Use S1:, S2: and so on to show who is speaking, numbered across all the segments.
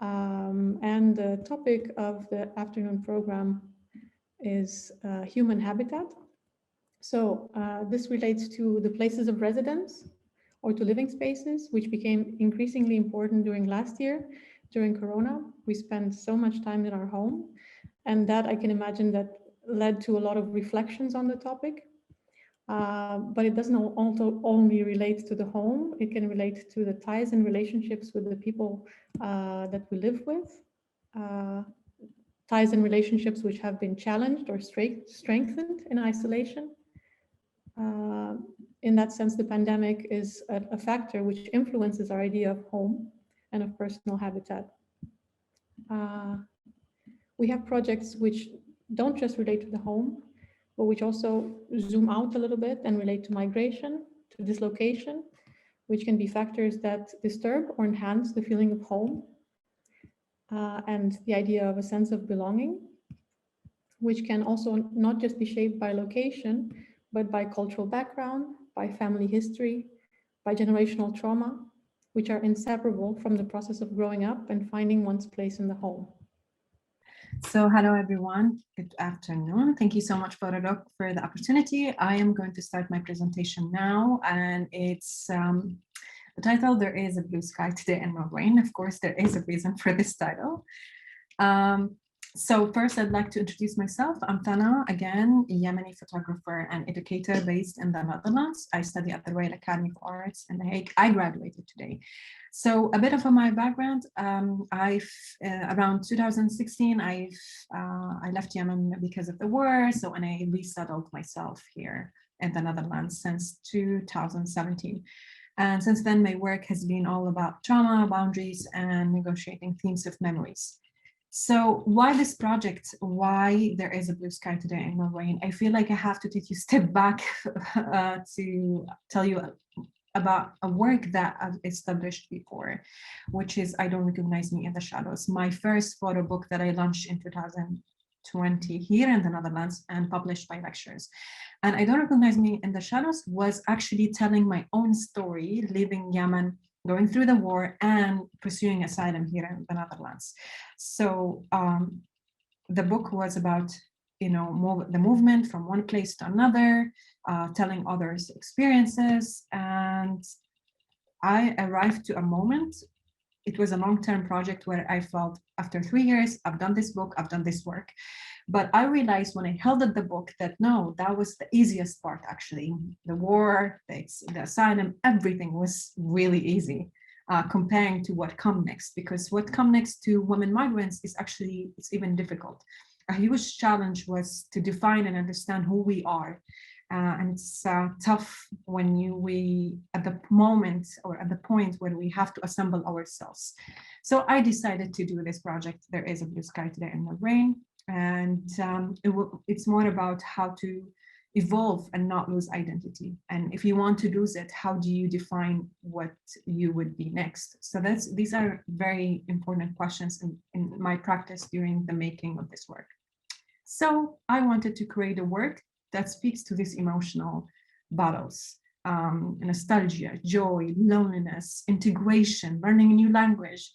S1: And the topic of the afternoon program is human habitat. So this relates to the places of residence or to living spaces, which became increasingly important during last year. During Corona, we spent so much time in our home, and that I can imagine that led to a lot of reflections on the topic. But it doesn't also only relate to the home, it can relate to the ties and relationships with the people that we live with, ties and relationships which have been challenged or strengthened in isolation. In that sense, the pandemic is a factor which influences our idea of home and of personal habitat. We have projects which don't just relate to the home, but which also zoom out a little bit and relate to migration, to dislocation, which can be factors that disturb or enhance the feeling of home, and the idea of a sense of belonging, which can also not just be shaped by location, but by cultural background, by family history, by generational trauma, which are inseparable from the process of growing up and finding one's place in the home.
S2: So hello everyone, good afternoon. Thank you so much, Farouk, for the opportunity. I am going to start my presentation now, and it's the title, There is a Blue Sky Today in My Brain. Of course, there is a reason for this title. So first, I'd like to introduce myself. I'm Thana, again, a Yemeni photographer and educator based in the Netherlands. I study at the Royal Academy of Arts in The Hague. I graduated today. So a bit of my background, around 2016, I left Yemen because of the war. So, and I resettled myself here in the Netherlands since 2017. And since then, my work has been all about trauma, boundaries, and negotiating themes of memories. So why this project? Why there is a blue sky today in my brain? I feel like I have to take you a step back to tell you about a work that I've established before, which is I Don't Recognize Me in the Shadows, my first photo book that I launched in 2020 here in the Netherlands and published by Lectures. And I Don't Recognize Me in the Shadows was actually telling my own story, leaving Yemen, going through the war and pursuing asylum here in the Netherlands. So the book was about, the movement from one place to another, telling others' experiences. And I arrived to a moment, it was a long-term project where I felt after 3 years, I've done this book, I've done this work. But I realized when I held up the book that no, that was the easiest part actually. The war, the asylum, everything was really easy comparing to what come next, because what come next to women migrants is actually, it's even difficult. A huge challenge was to define and understand who we are. And it's tough when we at the moment or at the point when we have to assemble ourselves. So I decided to do this project, There is a Blue Sky Today in My Brain. And it's more about how to evolve and not lose identity. And if you want to lose it, how do you define what you would be next? So these are very important questions in my practice during the making of this work. So I wanted to create a work that speaks to these emotional battles, nostalgia, joy, loneliness, integration, learning a new language.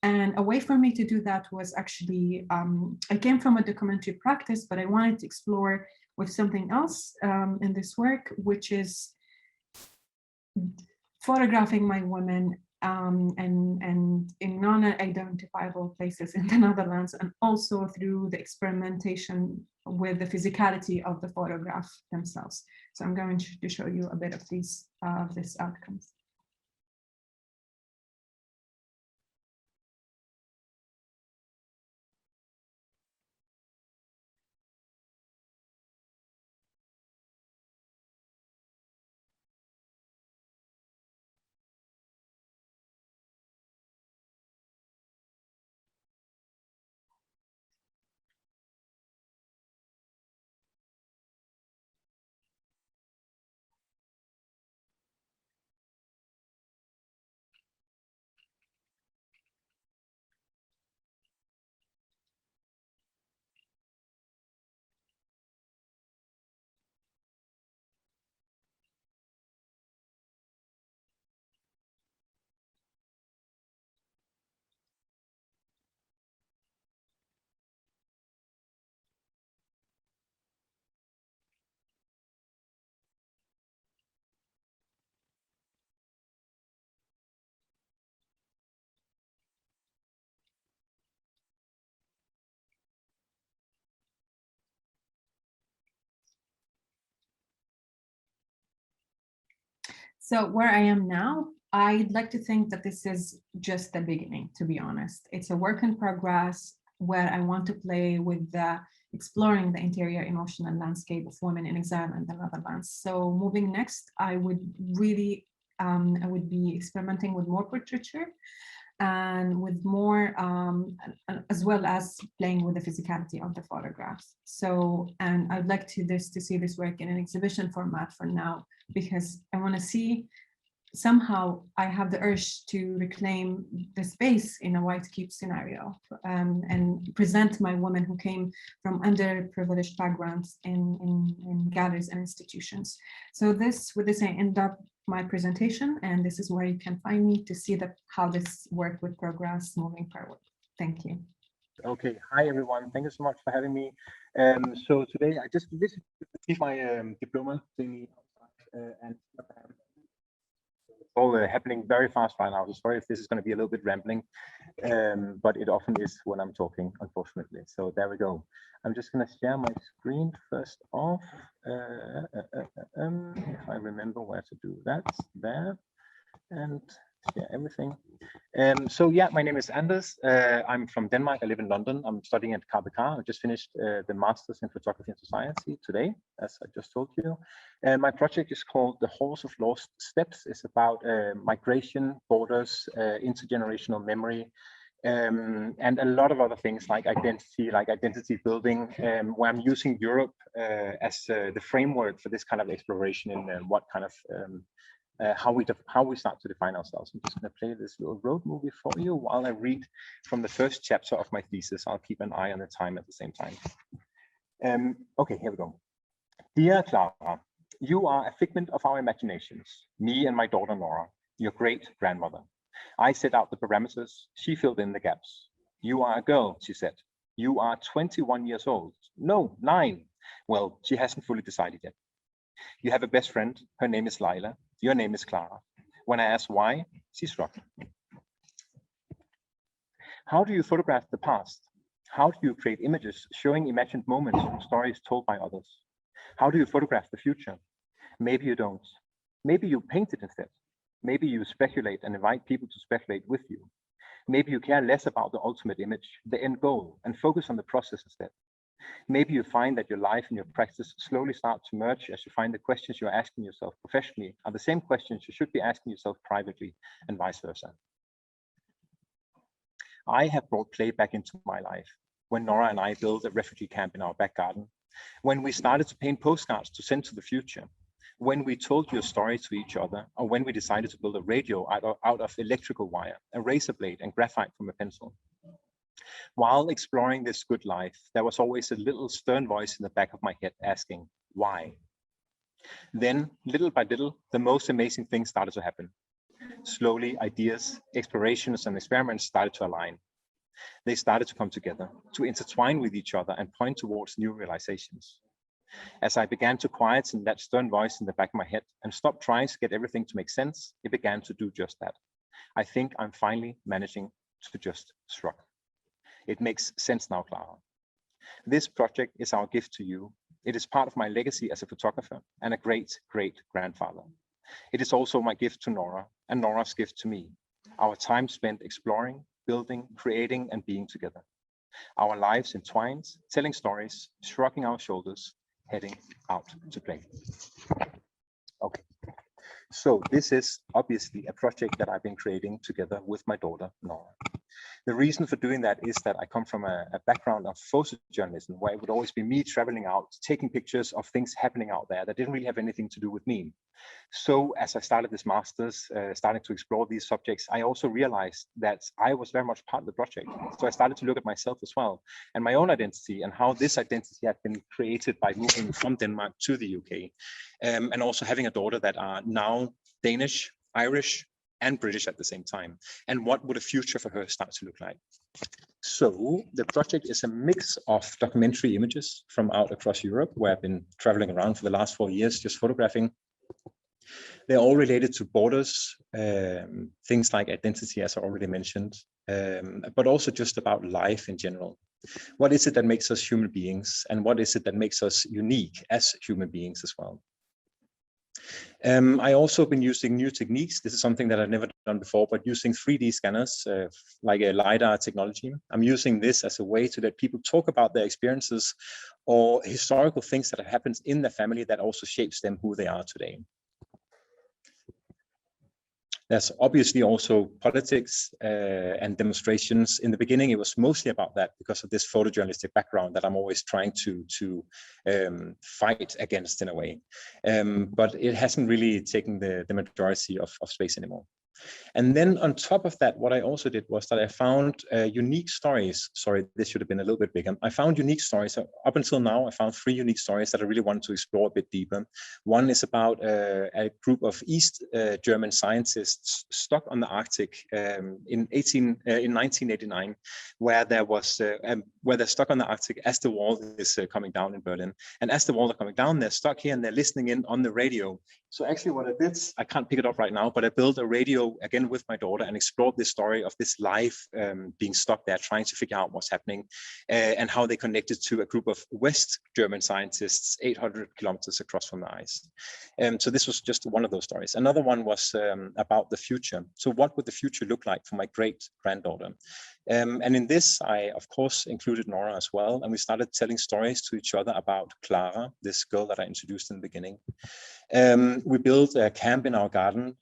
S2: And a way for me to do that was actually, I came from a documentary practice, but I wanted to explore with something else in this work, which is photographing my women and in non-identifiable places in the Netherlands, and also through the experimentation with the physicality of the photograph themselves. So I'm going to show you a bit of these outcomes. So where I am now, I'd like to think that this is just the beginning, to be honest. It's a work in progress where I want to play with exploring the interior emotional landscape of women in exile in the Netherlands. So moving next, I would be experimenting with more portraiture and with more, as well as playing with the physicality of the photographs. So, and I'd like to see this work in an exhibition format for now, because I want to see, somehow I have the urge to reclaim the space in a white keep scenario, and present my women who came from underprivileged backgrounds in galleries and institutions. So with this I end up my presentation, and this is where you can find me to see how this work would progress moving forward. Thank you.
S3: Okay, hi everyone. Thank you so much for having me. So today I just visited my diploma thingy, and it's all happening very fast right now. So sorry if this is going to be a little bit rambling, but it often is when I'm talking, unfortunately. So there we go. I'm just going to share my screen first off. If I remember where to do that, there, and share everything. So yeah, my name is Anders. I'm from Denmark. I live in London. I'm studying at KBK. I just finished the Masters in Photography and Society today, as I just told you. My project is called The Halls of Lost Steps. It's about migration, borders, intergenerational memory, and a lot of other things like identity building, where I'm using Europe as the framework for this kind of exploration in what kind of how we start to define ourselves. I'm just going to play this little road movie for you while I read from the first chapter of my thesis. I'll keep an eye on the time at the same time. Okay, here we go. Dear Clara, you are a figment of our imaginations, me and my daughter Nora, your great-grandmother. I set out the parameters, she filled in the gaps. You are a girl, she said. You are 21 years old. No, 9. Well, she hasn't fully decided yet. You have a best friend, her name is Lila. Your name is Clara. When I asked why, she shrugged. How do you photograph the past? How do you create images showing imagined moments from stories told by others? How do you photograph the future? Maybe you don't. Maybe you paint it instead. Maybe you speculate and invite people to speculate with you. Maybe you care less about the ultimate image, the end goal, and focus on the process instead. Maybe you find that your life and your practice slowly start to merge as you find the questions you're asking yourself professionally are the same questions you should be asking yourself privately, and vice versa. I have brought play back into my life when Nora and I built a refugee camp in our back garden, when we started to paint postcards to send to the future, when we told your story to each other, or when we decided to build a radio out of electrical wire, a razor blade, and graphite from a pencil. While exploring this good life, there was always a little stern voice in the back of my head asking, why? Then, little by little, the most amazing things started to happen. Slowly, ideas, explorations, and experiments started to align. They started to come together, to intertwine with each other and point towards new realizations. As I began to quieten that stern voice in the back of my head and stop trying to get everything to make sense, it began to do just that. I think I'm finally managing to just shrug. It makes sense now, Clara. This project is our gift to you. It is part of my legacy as a photographer and a great-great-grandfather. It is also my gift to Nora and Nora's gift to me. Our time spent exploring, building, creating, and being together. Our lives entwined, telling stories, shrugging our shoulders, heading out to play. Okay. So this is obviously a project that I've been creating together with my daughter, Nora. The reason for doing that is that I come from a background of photojournalism, where it would always be me traveling out, taking pictures of things happening out there that didn't really have anything to do with me. So as I started this master's, starting to explore these subjects, I also realized that I was very much part of the project. So I started to look at myself as well, and my own identity, and how this identity had been created by moving from Denmark to the UK, and also having a daughter that are now Danish, Irish, and British at the same time. And what would a future for her start to look like? So the project is a mix of documentary images from out across Europe, where I've been traveling around for the last 4 years, just photographing. They're all related to borders, things like identity, as I already mentioned, but also just about life in general. What is it that makes us human beings? And what is it that makes us unique as human beings as well? I also been using new techniques. This is something that I've never done before, but using 3D scanners, like a LiDAR technology. I'm using this as a way to let people talk about their experiences or historical things that have happened in their family that also shapes them who they are today. There's obviously also politics and demonstrations. In the beginning, it was mostly about that because of this photojournalistic background that I'm always trying to fight against in a way. But it hasn't really taken the majority of space anymore. And then on top of that, what I also did was that I found unique stories. Sorry, this should have been a little bit bigger. I found unique stories. Up until now, I found 3 unique stories that I really wanted to explore a bit deeper. One is about a group of East German scientists stuck on the Arctic in 1989, where they're stuck on the Arctic as the wall is coming down in Berlin. And as the walls are coming down, they're stuck here and they're listening in on the radio. So actually what I did, I can't pick it up right now, but I built a radio again with my daughter and explored this story of this life being stuck there, trying to figure out what's happening and how they connected to a group of West German scientists 800 kilometers across from the ice. So this was just one of those stories. Another one was about the future. So what would the future look like for my great-granddaughter? And in this, I, of course, included Nora as well. And we started telling stories to each other about Clara, this girl that I introduced in the beginning. We built a camp in our garden.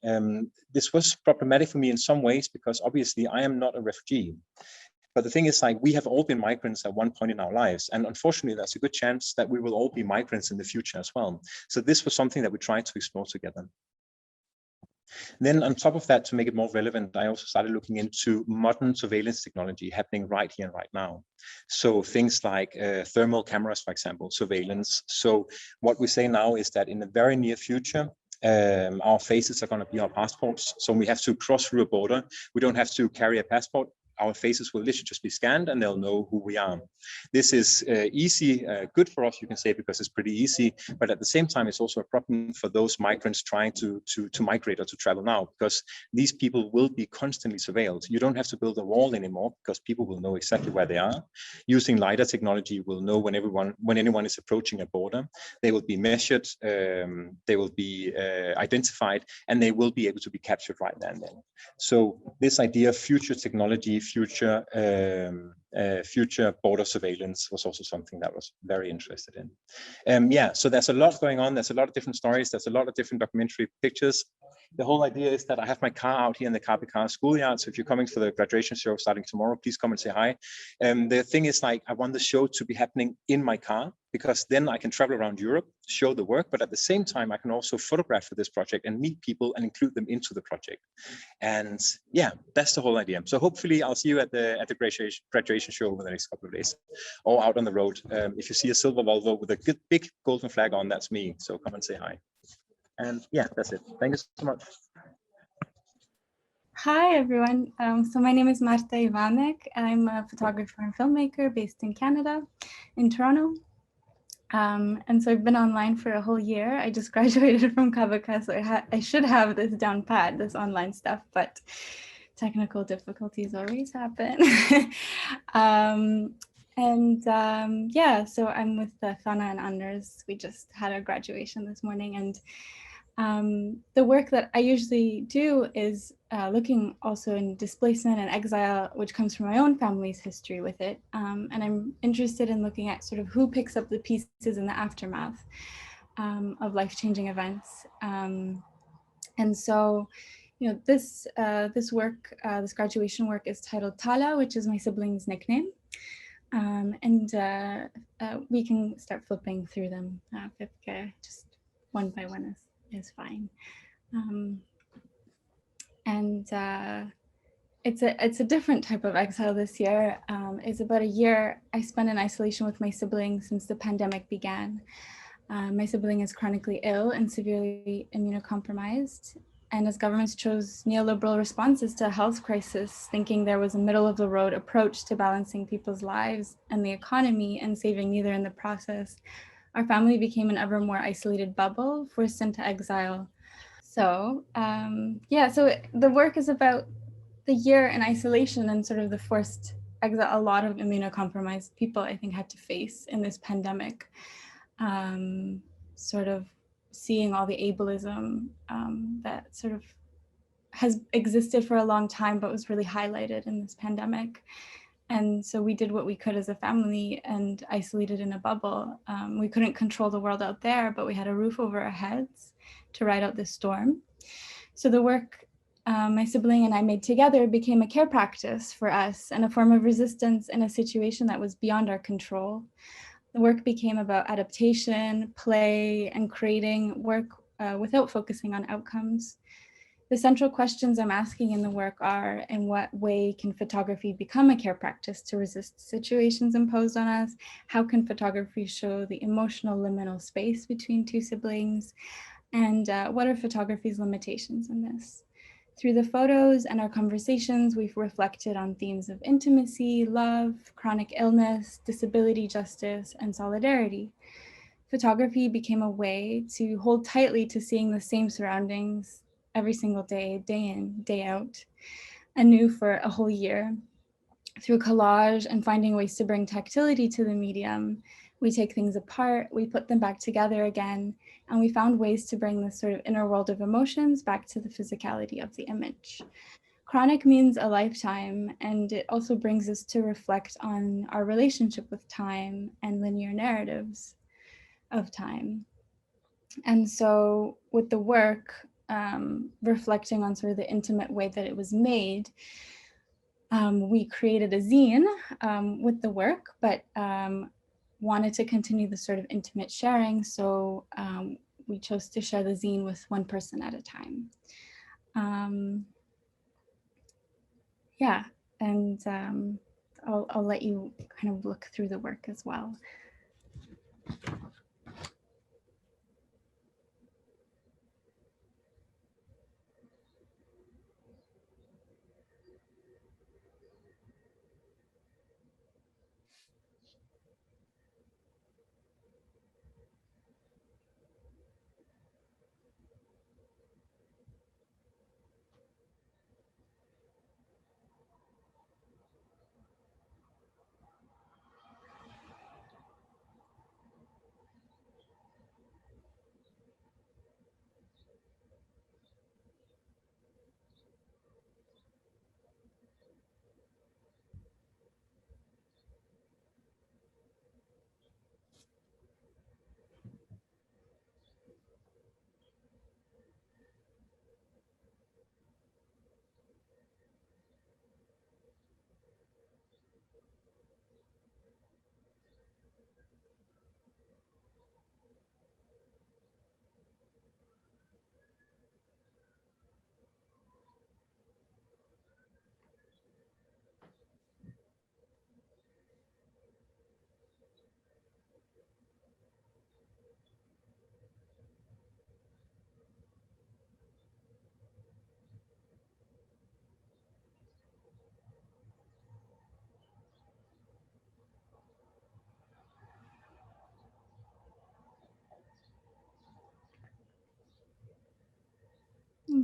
S3: This was problematic for me in some ways because obviously I am not a refugee. But the thing is, like, we have all been migrants at one point in our lives. And unfortunately, there's a good chance that we will all be migrants in the future as well. So this was something that we tried to explore together. Then on top of that, to make it more relevant, I also started looking into modern surveillance technology happening right here and right now. So things like thermal cameras, for example, surveillance. So what we say now is that in the very near future, our faces are going to be our passports. So we have to cross through a border. We don't have to carry a passport. Our faces will literally just be scanned and they'll know who we are. This is easy, good for us, you can say, because it's pretty easy. But at the same time, it's also a problem for those migrants trying to migrate or to travel now, because these people will be constantly surveilled. You don't have to build a wall anymore because people will know exactly where they are. Using LiDAR technology will know when anyone is approaching a border. They will be measured, they will be identified, and they will be able to be captured right there and then. So this idea of future technology, future border surveillance was also something that was very interested in. Yeah, so there's a lot going on. There's a lot of different stories. There's a lot of different documentary pictures. The whole idea is that I have my car out here in the KPK schoolyard. So if you're coming for the graduation show starting tomorrow, please come and say hi. The thing is, like, I want the show to be happening in my car, because then I can travel around Europe, show the work, but at the same time, I can also photograph for this project and meet people and include them into the project. And yeah, that's the whole idea. So hopefully I'll see you at the graduation show over the next couple of days, or out on the road. If you see a silver Volvo with a good big golden flag on, that's me. So come and say hi. And yeah, that's it. Thank you so much.
S4: Hi, everyone. So my name is Marta Iwanek. I'm a photographer and filmmaker based in Canada, in Toronto. And so I've been online for a whole year. I just graduated from KPK, so I should have this down pat, this online stuff, but technical difficulties always happen. Yeah, so I'm with Thana and Anders. We just had our graduation this morning, and the work that I usually do is looking also in displacement and exile, which comes from my own family's history with it. And I'm interested in looking at sort of who picks up the pieces in the aftermath of life-changing events. And so, you know, this work, this graduation work is titled Tala, which is my sibling's nickname. We can start flipping through them. Just one by one is fine. It's a different type of exile this year. It's about a year I spent in isolation with my sibling since the pandemic began. My sibling is chronically ill and severely immunocompromised. And as governments chose neoliberal responses to a health crisis, thinking there was a middle of the road approach to balancing people's lives and the economy and saving neither in the process, our family became an ever more isolated bubble, forced into exile. So so the work is about the year in isolation and sort of the forced exile a lot of immunocompromised people, I think, had to face in this pandemic, sort of seeing all the ableism that sort of has existed for a long time, but was really highlighted in this pandemic. And so we did what we could as a family and isolated in a bubble. We couldn't control the world out there, but we had a roof over our heads to ride out this storm. So the work my sibling and I made together became a care practice for us and a form of resistance in a situation that was beyond our control. The work became about adaptation, play, and creating work without focusing on outcomes. The central questions I'm asking in the work are, in what way can photography become a care practice to resist situations imposed on us? How can photography show the emotional liminal space between two siblings? And what are photography's limitations in this? Through the photos and our conversations, we've reflected on themes of intimacy, love, chronic illness, disability justice, and solidarity. Photography became a way to hold tightly to seeing the same surroundings every single day, day in, day out, anew for a whole year. Through collage and finding ways to bring tactility to the medium, we take things apart, we put them back together again, and we found ways to bring this sort of inner world of emotions back to the physicality of the image. Chronic means a lifetime, and it also brings us to reflect on our relationship with time and linear narratives of time. And so with the work, reflecting on sort of the intimate way that it was made, we created a zine with the work, but wanted to continue the sort of intimate sharing. So we chose to share the zine with one person at a time. Yeah, and I'll let you kind of look through the work as well.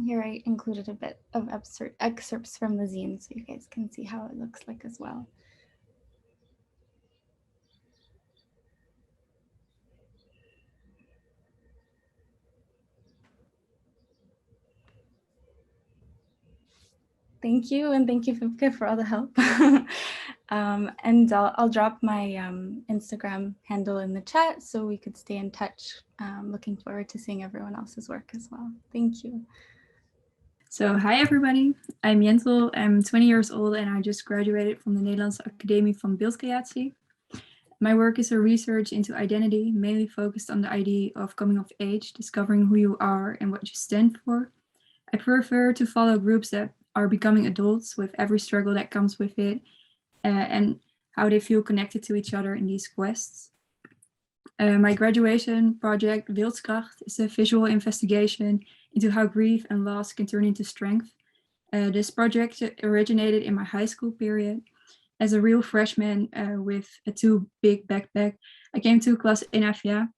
S4: Here I included a bit of excerpts from the zine so you guys can see how it looks like as well. Thank you, and thank you, Vivke, for all the help. And I'll drop my Instagram handle in the chat so we could stay in touch. Looking forward to seeing everyone else's work as well. Thank you.
S5: So hi everybody, I'm Yentl, I'm 20 years old and I just graduated from the Nederlandse Academie van Beeldcreatie. My work is a research into identity, mainly focused on the idea of coming of age, discovering who you are and what you stand for. I prefer to follow groups that are becoming adults with every struggle that comes with it and how they feel connected to each other in these quests. My graduation project, Wilskracht, is a visual investigation into how grief and loss can turn into strength. This project originated in my high school period. As a real freshman with a too big backpack, I came to class in Avia.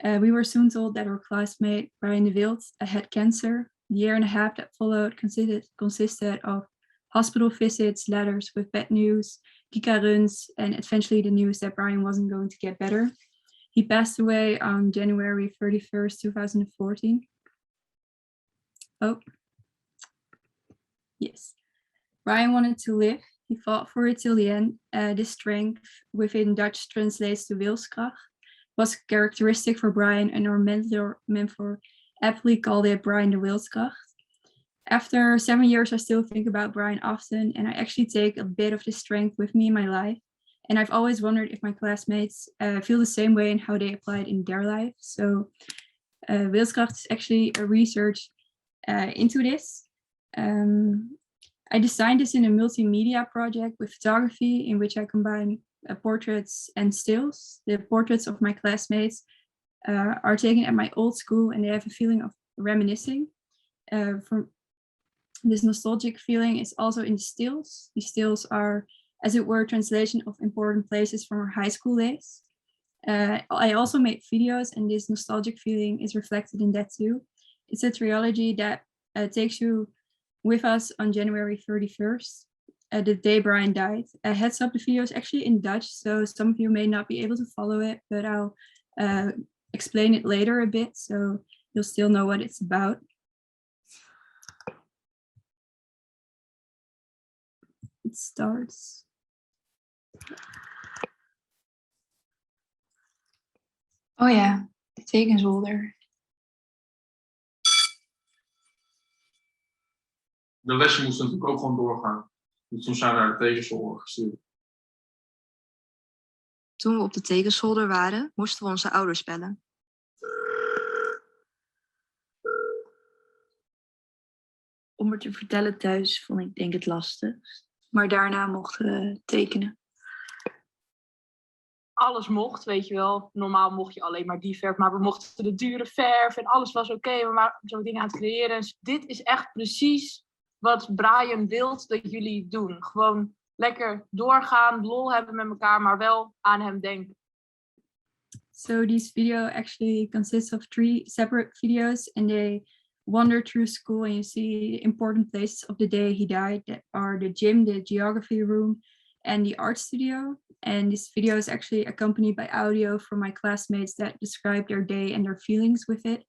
S5: We were soon told that our classmate, Brian de Wild, had cancer. The year and a half that followed consisted of hospital visits, letters with bad news, Kika runs, and eventually the news that Brian wasn't going to get better. He passed away on January 31st, 2014. Oh, yes. Brian wanted to live. He fought for it till the end. This strength, within Dutch translates to wilskracht, was characteristic for Brian, and our mentor aptly called it Brian the Wilskracht. After 7 years, I still think about Brian often, and I actually take a bit of this strength with me in my life. And I've always wondered if my classmates feel the same way and how they apply it in their life. So wilskracht is actually a research into this. I designed this in a multimedia project with photography in which I combine portraits and stills. The portraits of my classmates are taken at my old school, and they have a feeling of reminiscing. From this nostalgic feeling is also in the stills. The stills are, as it were, a translation of important places from our high school days. I also made videos, and this nostalgic feeling is reflected in that too. It's a trilogy that takes you with us on January 31st, the day Brian died. Heads up, the video is actually in Dutch, so some of you may not be able to follow it, but I'll explain it later a bit, so you'll still know what it's about. It starts.
S6: Oh ja, de tekenzolder.
S7: De lessen moesten natuurlijk ook gewoon doorgaan. Dus toen zijn we naar de tekenzolder gestuurd.
S6: Toen we op de tekenzolder waren, moesten we onze ouders bellen. Om het te vertellen thuis vond ik denk het lastigst. Maar daarna mochten we tekenen.
S8: Alles mocht, weet je wel. Normaal mocht je alleen maar die verf, maar we mochten de dure verf en alles was oké. We waren zo dingen aan het creëren. Dus dit is echt precies wat Brian wil dat jullie doen. Gewoon lekker doorgaan, lol hebben met elkaar, maar wel aan hem denken.
S5: So this video actually consists of 3 separate videos, and they wander through school and you see the important places of the day he died, that are the gym, the geography room, and the art studio. And this video is actually accompanied by audio from my classmates that describe their day and their feelings with it.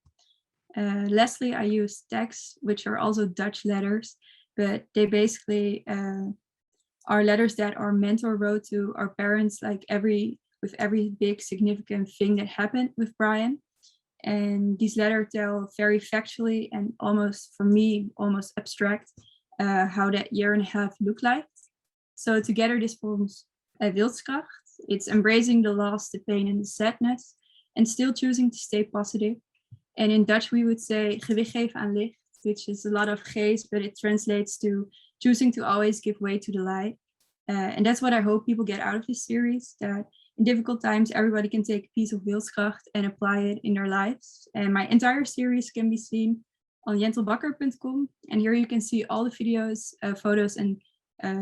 S5: Lastly, I use texts, which are also Dutch letters, but they basically are letters that our mentor wrote to our parents, like with every big significant thing that happened with Brian. And these letters tell very factually and almost, for me, almost abstract, how that year and a half looked like. So together this forms a wilskracht. It's embracing the loss, the pain and the sadness, and still choosing to stay positive. And in Dutch we would say gewicht geven aan licht, which is a lot of geest, but it translates to choosing to always give way to the light. And that's what I hope people get out of this series, that in difficult times, everybody can take a piece of wilskracht and apply it in their lives. And my entire series can be seen on yentlbakker.com. And here you can see all the videos, photos, and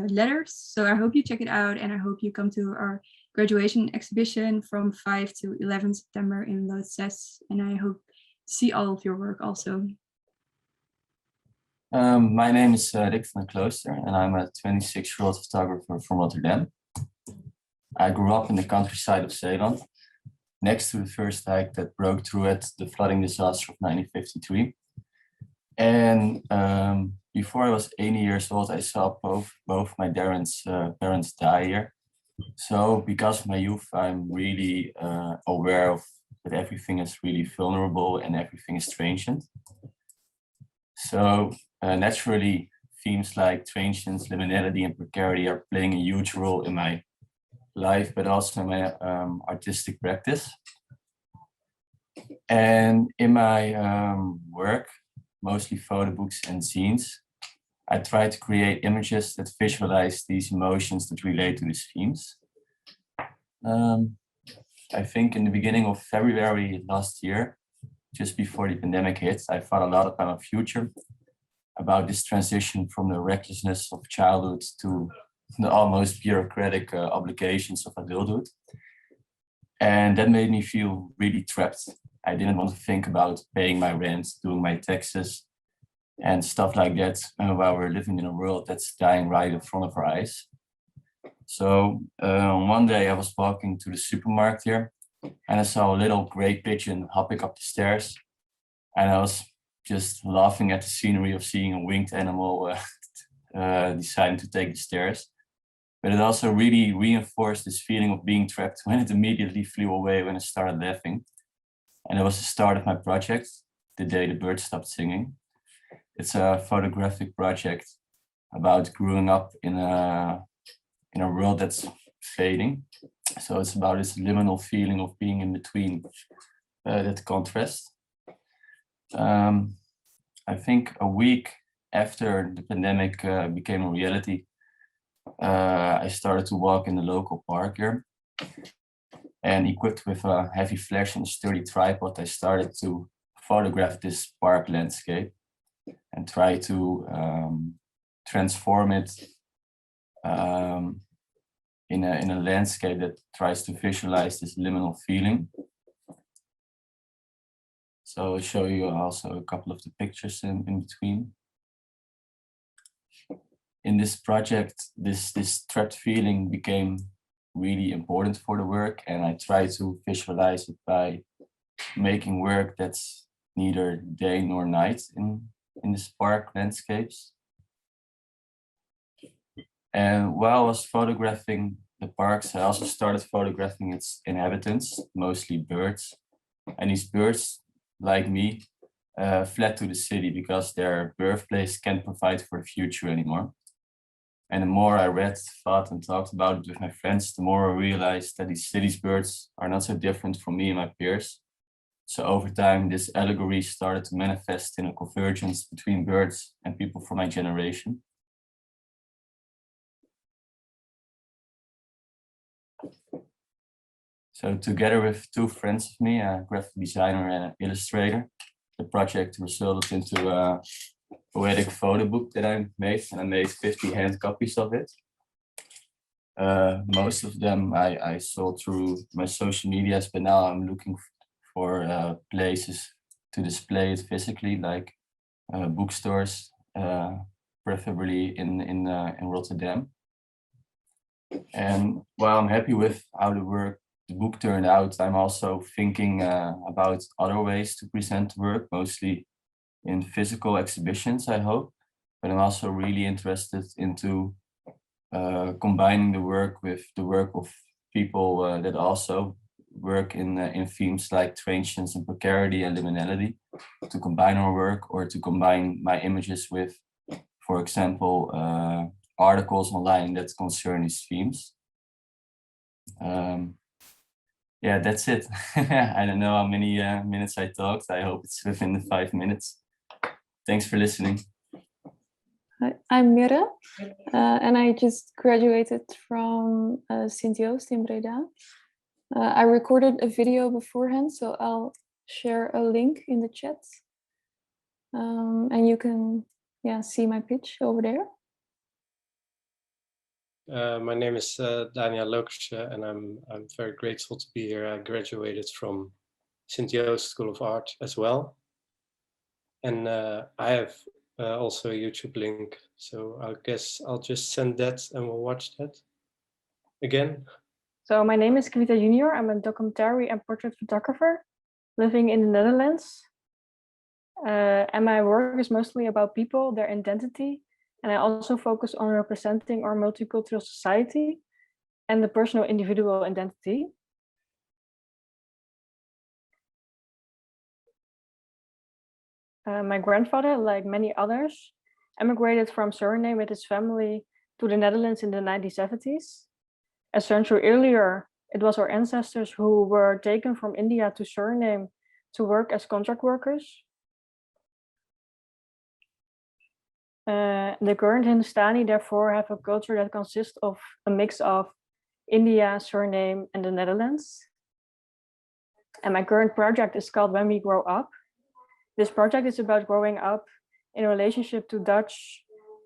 S5: letters. So I hope you check it out, and I hope you come to our graduation exhibition from 5 to 11 September in Loodzes. And I hope to see all of your work also.
S9: My name is Rick van Klooster, and I'm a 26-year-old photographer from Rotterdam. I grew up in the countryside of Zeeland, next to the first dike that broke through at the flooding disaster of 1953. And before I was 80 years old, I saw both my parents die here. So because of my youth, I'm really aware of that everything is really vulnerable and everything is transient. So naturally, themes like transience, liminality, and precarity are playing a huge role in my life, but also in my artistic practice. And in my work, mostly photo books and scenes, I try to create images that visualize these emotions that relate to these themes. I think in the beginning of February last year, just before the pandemic hit, I thought a lot about my future, about this transition from the recklessness of childhood to the almost bureaucratic obligations of adulthood. And that made me feel really trapped. I didn't want to think about paying my rent, doing my taxes, and stuff like that while we're living in a world that's dying right in front of our eyes. So one day I was walking to the supermarket here, and I saw a little gray pigeon hopping up the stairs, and I was just laughing at the scenery of seeing a winged animal deciding to take the stairs. But it also really reinforced this feeling of being trapped when it immediately flew away when I started laughing. And it was the start of my project, The Day the Birds Stopped Singing. It's a photographic project about growing up in a world that's fading. So it's about this liminal feeling of being in between, that contrast. I think a week after the pandemic became a reality, I started to walk in the local park here. And equipped with a heavy flash and a sturdy tripod, I started to photograph this park landscape and try to transform it in a landscape that tries to visualize this liminal feeling. So I'll show you also a couple of the pictures in between. In this project, this trapped feeling became really important for the work, and I try to visualize it by making work that's neither day nor night in this park landscapes. And while I was photographing the parks, I also started photographing its inhabitants, mostly birds. And these birds, like me, fled to the city because their birthplace can't provide for the future anymore. And the more I read, thought, and talked about it with my friends, the more I realized that these cities' birds are not so different from me and my peers. So over time, this allegory started to manifest in a convergence between birds and people from my generation. So together with two friends of me, a graphic designer and an illustrator, the project resulted into a poetic photo book that I made, and I made 50 hand copies of it. Most of them I sold through my social medias, but now I'm looking for places to display it physically, like bookstores, preferably in Rotterdam. And while I'm happy with how the book turned out, I'm also thinking about other ways to present the work, mostly in physical exhibitions, I hope. But I'm also really interested into combining the work with the work of people that also work in themes like transience and precarity and liminality, to combine our work or to combine my images with, for example, articles online that concern these themes. Yeah, that's it. I don't know how many minutes I talked. I hope it's within the 5 minutes. Thanks for listening.
S10: Hi, I'm Mirre, and I just graduated from Sint-Joost in Breda. I recorded a video beforehand, so I'll share a link in the chat. And you can see my pitch over there.
S11: My name is Daniël Lokerse, and I'm very grateful to be here. I graduated from Sint-Joost School of Art as well. And I have also a YouTube link, so I guess I'll just send that and we'll watch that again.
S10: So my name is Kevita Junior. I'm a documentary and portrait photographer living in the Netherlands. And my work is mostly about people, their identity. And I also focus on representing our multicultural society and the personal individual identity. My grandfather, like many others, emigrated from Suriname with his family to the Netherlands in the 1970s. As century earlier, it was our ancestors who were taken from India to Suriname to work as contract workers. The current Hindustani therefore have a culture that consists of a mix of India, Suriname, and the Netherlands. And my current project is called When We Grow Up. This project is about growing up in relationship to Dutch,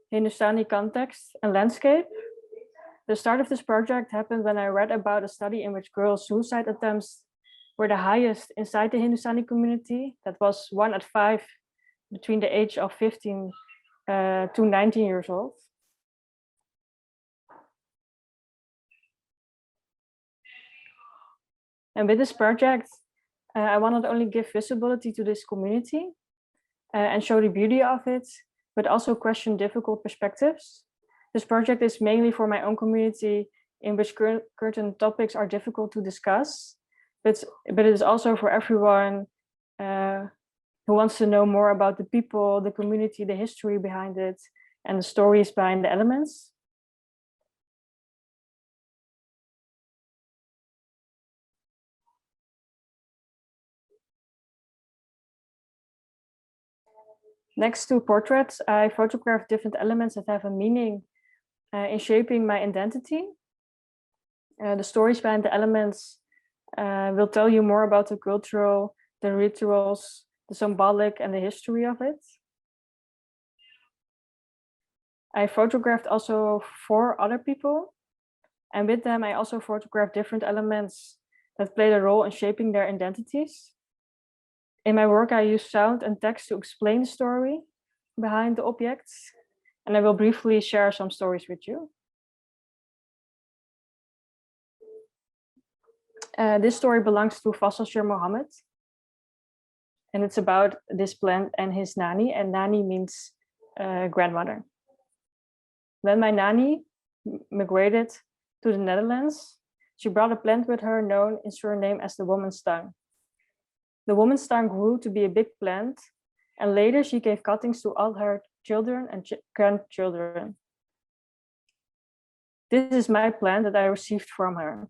S10: Hindustani context and landscape. The start of this project happened when I read about a study in which girls' suicide attempts were the highest inside the Hindustani community. That was 1 at 5 between the age of 15 to 19 years old. And with this project, I want not only give visibility to this community and show the beauty of it, but also question difficult perspectives. This project is mainly for my own community in which certain topics are difficult to discuss, but it is also for everyone who wants to know more about the people, the community, the history behind it, and the stories behind the elements. Next to portraits, I photograph different elements that have a meaning in shaping my identity. The stories behind the elements will tell you more about the cultural, the rituals, the symbolic, and the history of it. I photographed also 4 other people, and with them I also photographed different elements that played a role in shaping their identities. In my work, I use sound and text to explain the story behind the objects, and I will briefly share some stories with you. This story belongs to Faisal Shir Mohammed, and it's about this plant and his nanny, and nanny means grandmother. When my nanny migrated to the Netherlands, she brought a plant with her known in surname as the woman's tongue. The woman's tongue grew to be a big plant, and later she gave cuttings to all her children and grandchildren. This is my plant that I received from her.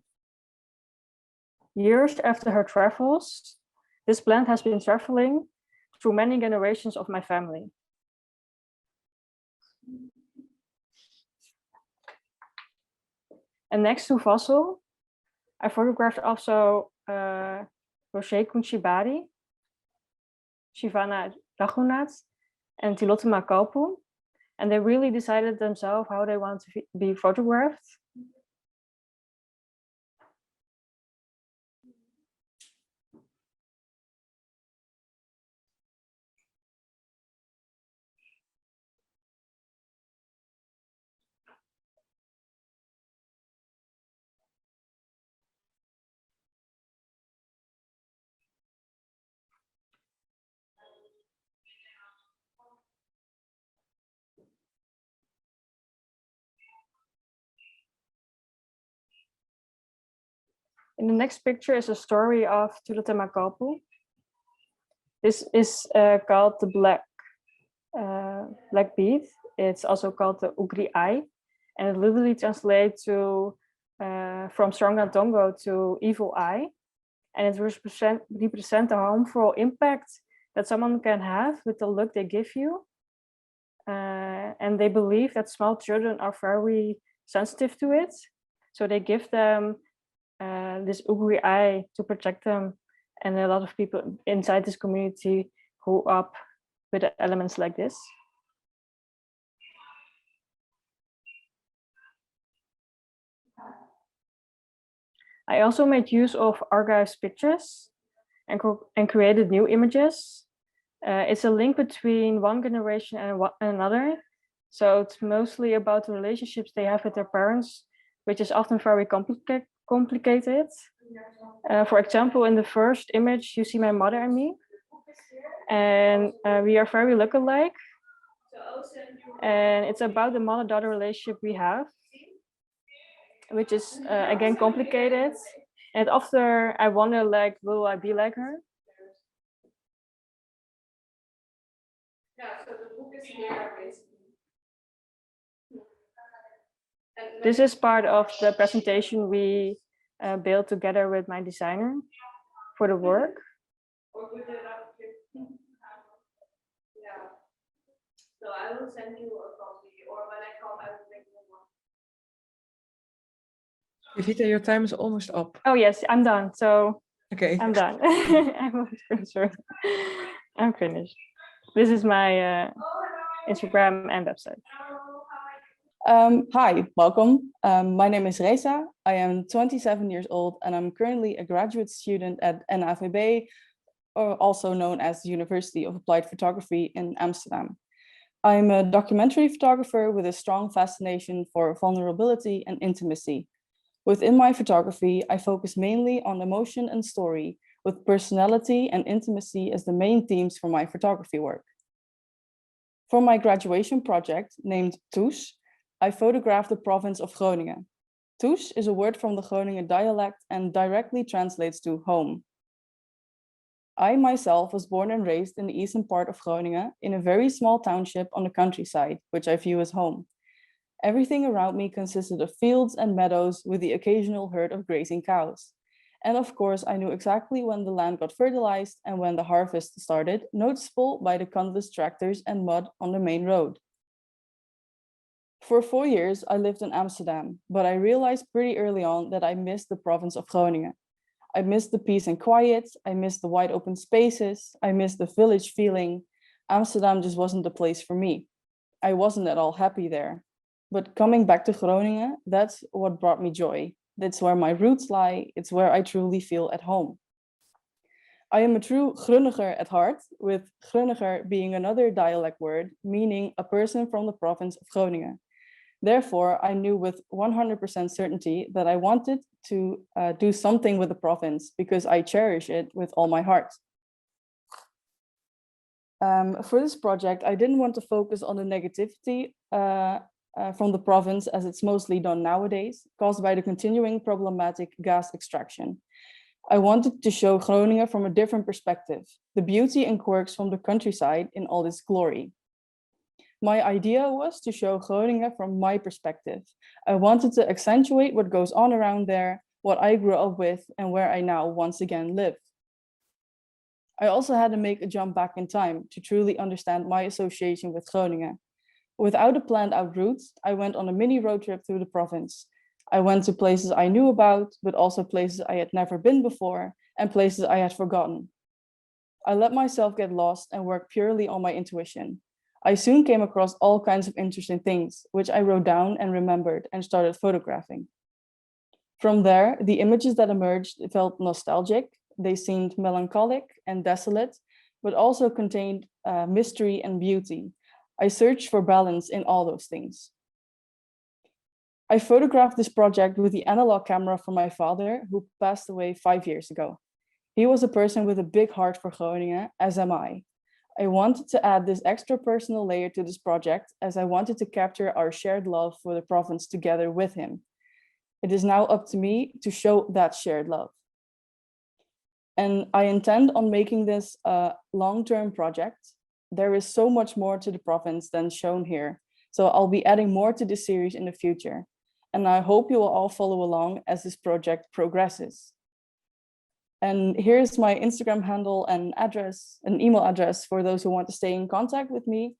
S10: Years after her travels, this plant has been traveling through many generations of my family. And next to Faisal, I photographed also Roger Kunchibari, Shivana Raghunath, and Tilotoma Kalpu, and they really decided themselves how they want to be photographed. In the next picture is a story of Tilotoma Kalpu. This is called the black bead. It's also called the Ugri Eye, and it literally translates to from Stronga Tongo to evil eye, and it represent the harmful impact that someone can have with the look they give you. And they believe that small children are very sensitive to it, so they give them this Ugri Eye to protect them, and a lot of people inside this community grew up with elements like this. I also made use of archives pictures and created new images. It's a link between one generation and another. So it's mostly about the relationships they have with their parents, which is often very complicated. For example, in the first image, you see my mother and me, and we are very look-alike. And it's about the mother-daughter relationship we have, which is again complicated. And after I wonder, like, will I be like her? So the book is here, basically. This is part of the presentation we built together with my designer for the work. Yeah. So I will send you a copy, or when I come, I will make one.
S12: Kevita, your time is almost up.
S10: Oh yes, I'm done. So
S12: okay,
S10: I'm done. I'm finished. This is my Instagram and website.
S13: Hi, welcome. My name is Resa. I am 27 years old and I'm currently a graduate student at NAVB, or also known as the University of Applied Photography in Amsterdam. I'm a documentary photographer with a strong fascination for vulnerability and intimacy. Within my photography, I focus mainly on emotion and story, with personality and intimacy as the main themes for my photography work. For my graduation project, named Thuis, I photographed the province of Groningen. Thuis is a word from the Groningen dialect and directly translates to home. I myself was born and raised in the eastern part of Groningen in a very small township on the countryside, which I view as home. Everything around me consisted of fields and meadows with the occasional herd of grazing cows. And of course, I knew exactly when the land got fertilized and when the harvest started, noticeable by the countless tractors and mud on the main road. For 4 years, I lived in Amsterdam, but I realized pretty early on that I missed the province of Groningen. I missed the peace and quiet, I missed the wide open spaces, I missed the village feeling. Amsterdam just wasn't the place for me. I wasn't at all happy there. But coming back to Groningen, that's what brought me joy. That's where my roots lie. It's where I truly feel at home. I am a true Groninger at heart, with Groninger being another dialect word, meaning a person from the province of Groningen. Therefore, I knew with 100% certainty that I wanted to do something with the province because I cherish it with all my heart. For this project, I didn't want to focus on the negativity from the province, as it's mostly done nowadays, caused by the continuing problematic gas extraction. I wanted to show Groningen from a different perspective, the beauty and quirks from the countryside in all its glory. My idea was to show Groningen from my perspective. I wanted to accentuate what goes on around there, what I grew up with, and where I now once again live. I also had to make a jump back in time to truly understand my association with Groningen. Without a planned out route, I went on a mini road trip through the province. I went to places I knew about, but also places I had never been before and places I had forgotten. I let myself get lost and work purely on my intuition. I soon came across all kinds of interesting things, which I wrote down and remembered and started photographing. From there, the images that emerged felt nostalgic. They seemed melancholic and desolate, but also contained mystery and beauty. I searched for balance in all those things. I photographed this project with the analog camera from my father, who passed away 5 years ago. He was a person with a big heart for Groningen, as am I. I wanted to add this extra personal layer to this project, as I wanted to capture our shared love for the province together with him. It is now up to me to show that shared love. And I intend on making this a long-term project. There is so much more to the province than shown here, so I'll be adding more to this series in the future. And I hope you will all follow along as this project progresses. And here's my Instagram handle and address, an email address for those who want to stay in contact with me.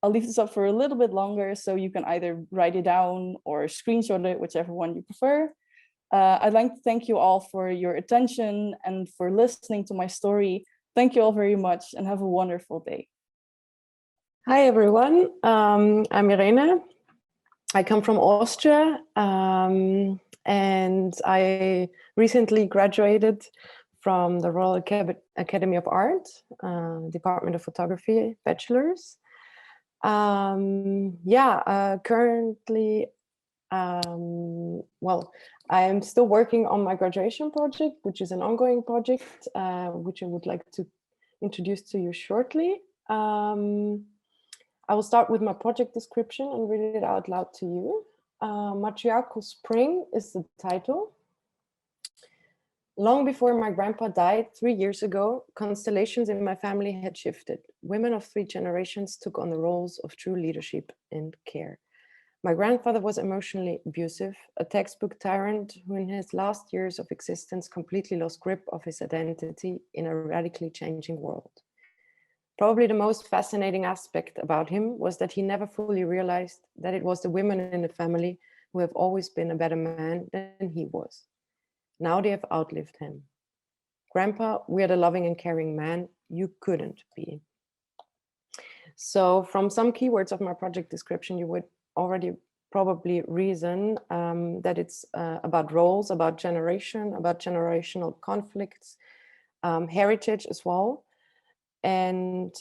S13: I'll leave this up for a little bit longer, so you can either write it down or screenshot it, whichever one you prefer. I'd like to thank you all for your attention and for listening to my story. Thank you all very much and have a wonderful day.
S14: Hi everyone, I'm Irene. I come from Austria and I recently graduated from the Royal Academy of Art, Department of Photography, bachelor's. Currently, I am still working on my graduation project, which is an ongoing project, which I would like to introduce to you shortly. I will start with my project description and read it out loud to you. Matriarchal Spring is the title. Long before my grandpa died 3 years ago, constellations in my family had shifted. Women of 3 generations took on the roles of true leadership and care. My grandfather was emotionally abusive, a textbook tyrant who in his last years of existence completely lost grip of his identity in a radically changing world. Probably the most fascinating aspect about him was that he never fully realized that it was the women in the family who have always been a better man than he was. Now they have outlived him. Grandpa, we are the loving and caring man you couldn't be. So from some keywords of my project description, you would already probably reason that it's about roles, about generation, about generational conflicts, heritage as well, and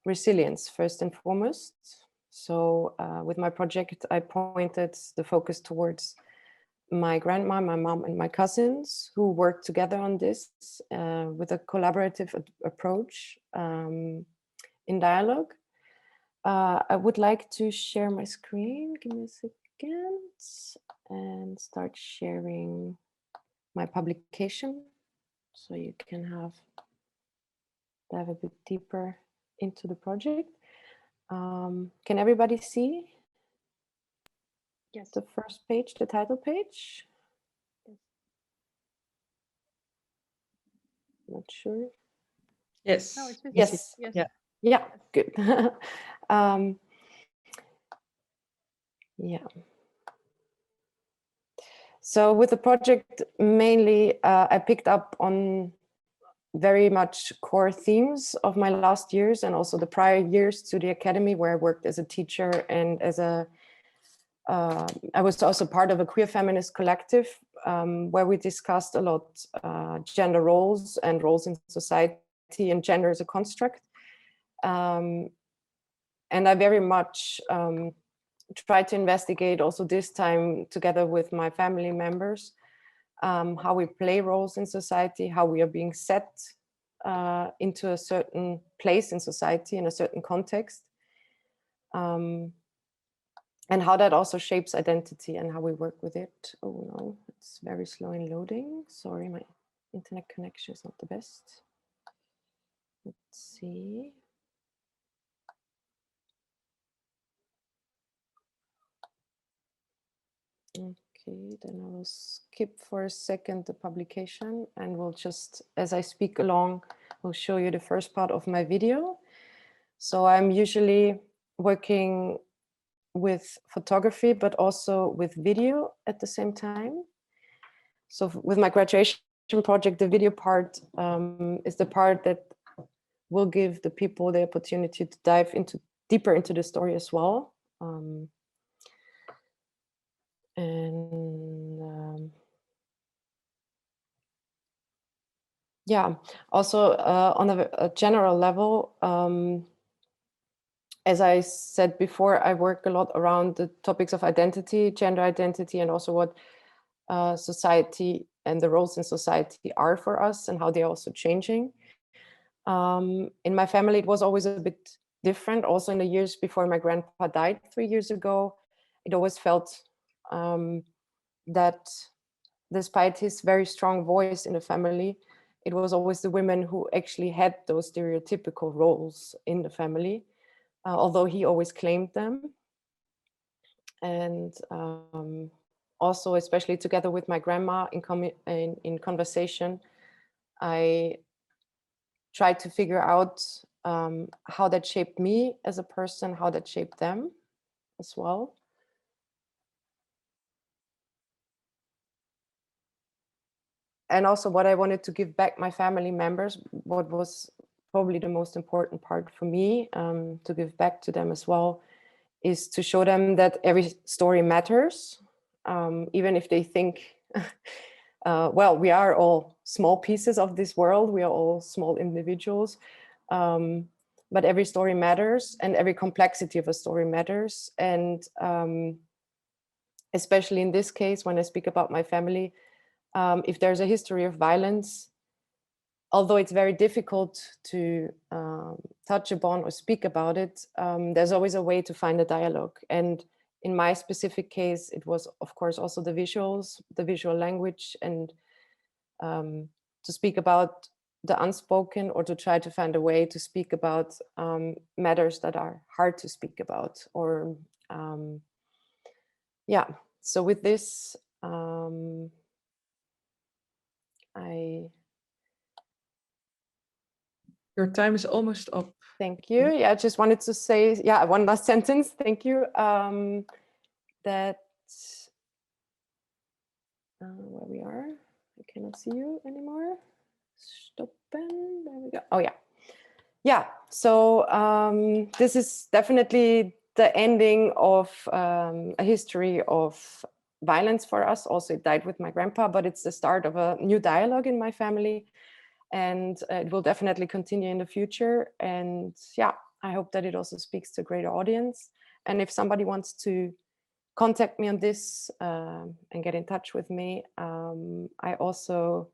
S14: resilience first and foremost. So with my project, I pointed the focus towards my grandma, my mom, and my cousins who worked together on this with a collaborative approach in dialogue. I would like to share my screen. Give me a second and start sharing my publication so you can dive a bit deeper into the project. Can everybody see? Yes. The first page, the title page? Not sure.
S12: Yes.
S1: No, it's visible.
S14: Yes.
S1: Yes.
S12: Yeah.
S14: Yeah, good. Yeah. So with the project, mainly I picked up on very much core themes of my last years and also the prior years to the academy, where I worked as a teacher and as I was also part of a queer feminist collective where we discussed a lot gender roles and roles in society and gender as a construct. And I very much tried to investigate also this time together with my family members how we play roles in society, how we are being set into a certain place in society in a certain context. And how that also shapes identity and how we work with it. Oh no, it's very slow in loading. Sorry, my internet connection is not the best. Let's see. Okay, then I will skip for a second the publication and we'll just, as I speak along, we'll show you the first part of my video. So I'm usually working with photography, but also with video at the same time. So with my graduation project, the video part is the part that will give the people the opportunity to dive deeper into the story as well. Yeah, also on a general level, as I said before, I work a lot around the topics of identity, gender identity, and also what society and the roles in society are for us and how they're also changing. In my family, it was always a bit different. Also in the years before my grandpa died 3 years ago, it always felt that despite his very strong voice in the family, it was always the women who actually had those stereotypical roles in the family, although he always claimed them. And also, especially together with my grandma in conversation, I tried to figure out how that shaped me as a person, how that shaped them as well. And also what I wanted to give back my family members, what was probably the most important part for me to give back to them as well, is to show them that every story matters, even if they think, well, we are all small pieces of this world, we are all small individuals, but every story matters and every complexity of a story matters. And especially in this case, when I speak about my family, if there's a history of violence, although it's very difficult to touch upon or speak about it, there's always a way to find a dialogue. And in my specific case, it was, of course, also the visuals, the visual language, and to speak about the unspoken or to try to find a way to speak about matters that are hard to speak about. Or, yeah, so with this,
S12: Your time is almost up.
S14: Thank you. Yeah, I just wanted to say, yeah, one last sentence. Thank you. That where we are, I cannot see you anymore. Stop. There we go. Oh yeah, yeah. So this is definitely the ending of a history of violence for us. Also, it died with my grandpa, but it's the start of a new dialogue in my family. And it will definitely continue in the future. And yeah, I hope that it also speaks to a greater audience. And if somebody wants to contact me on this and get in touch with me. I also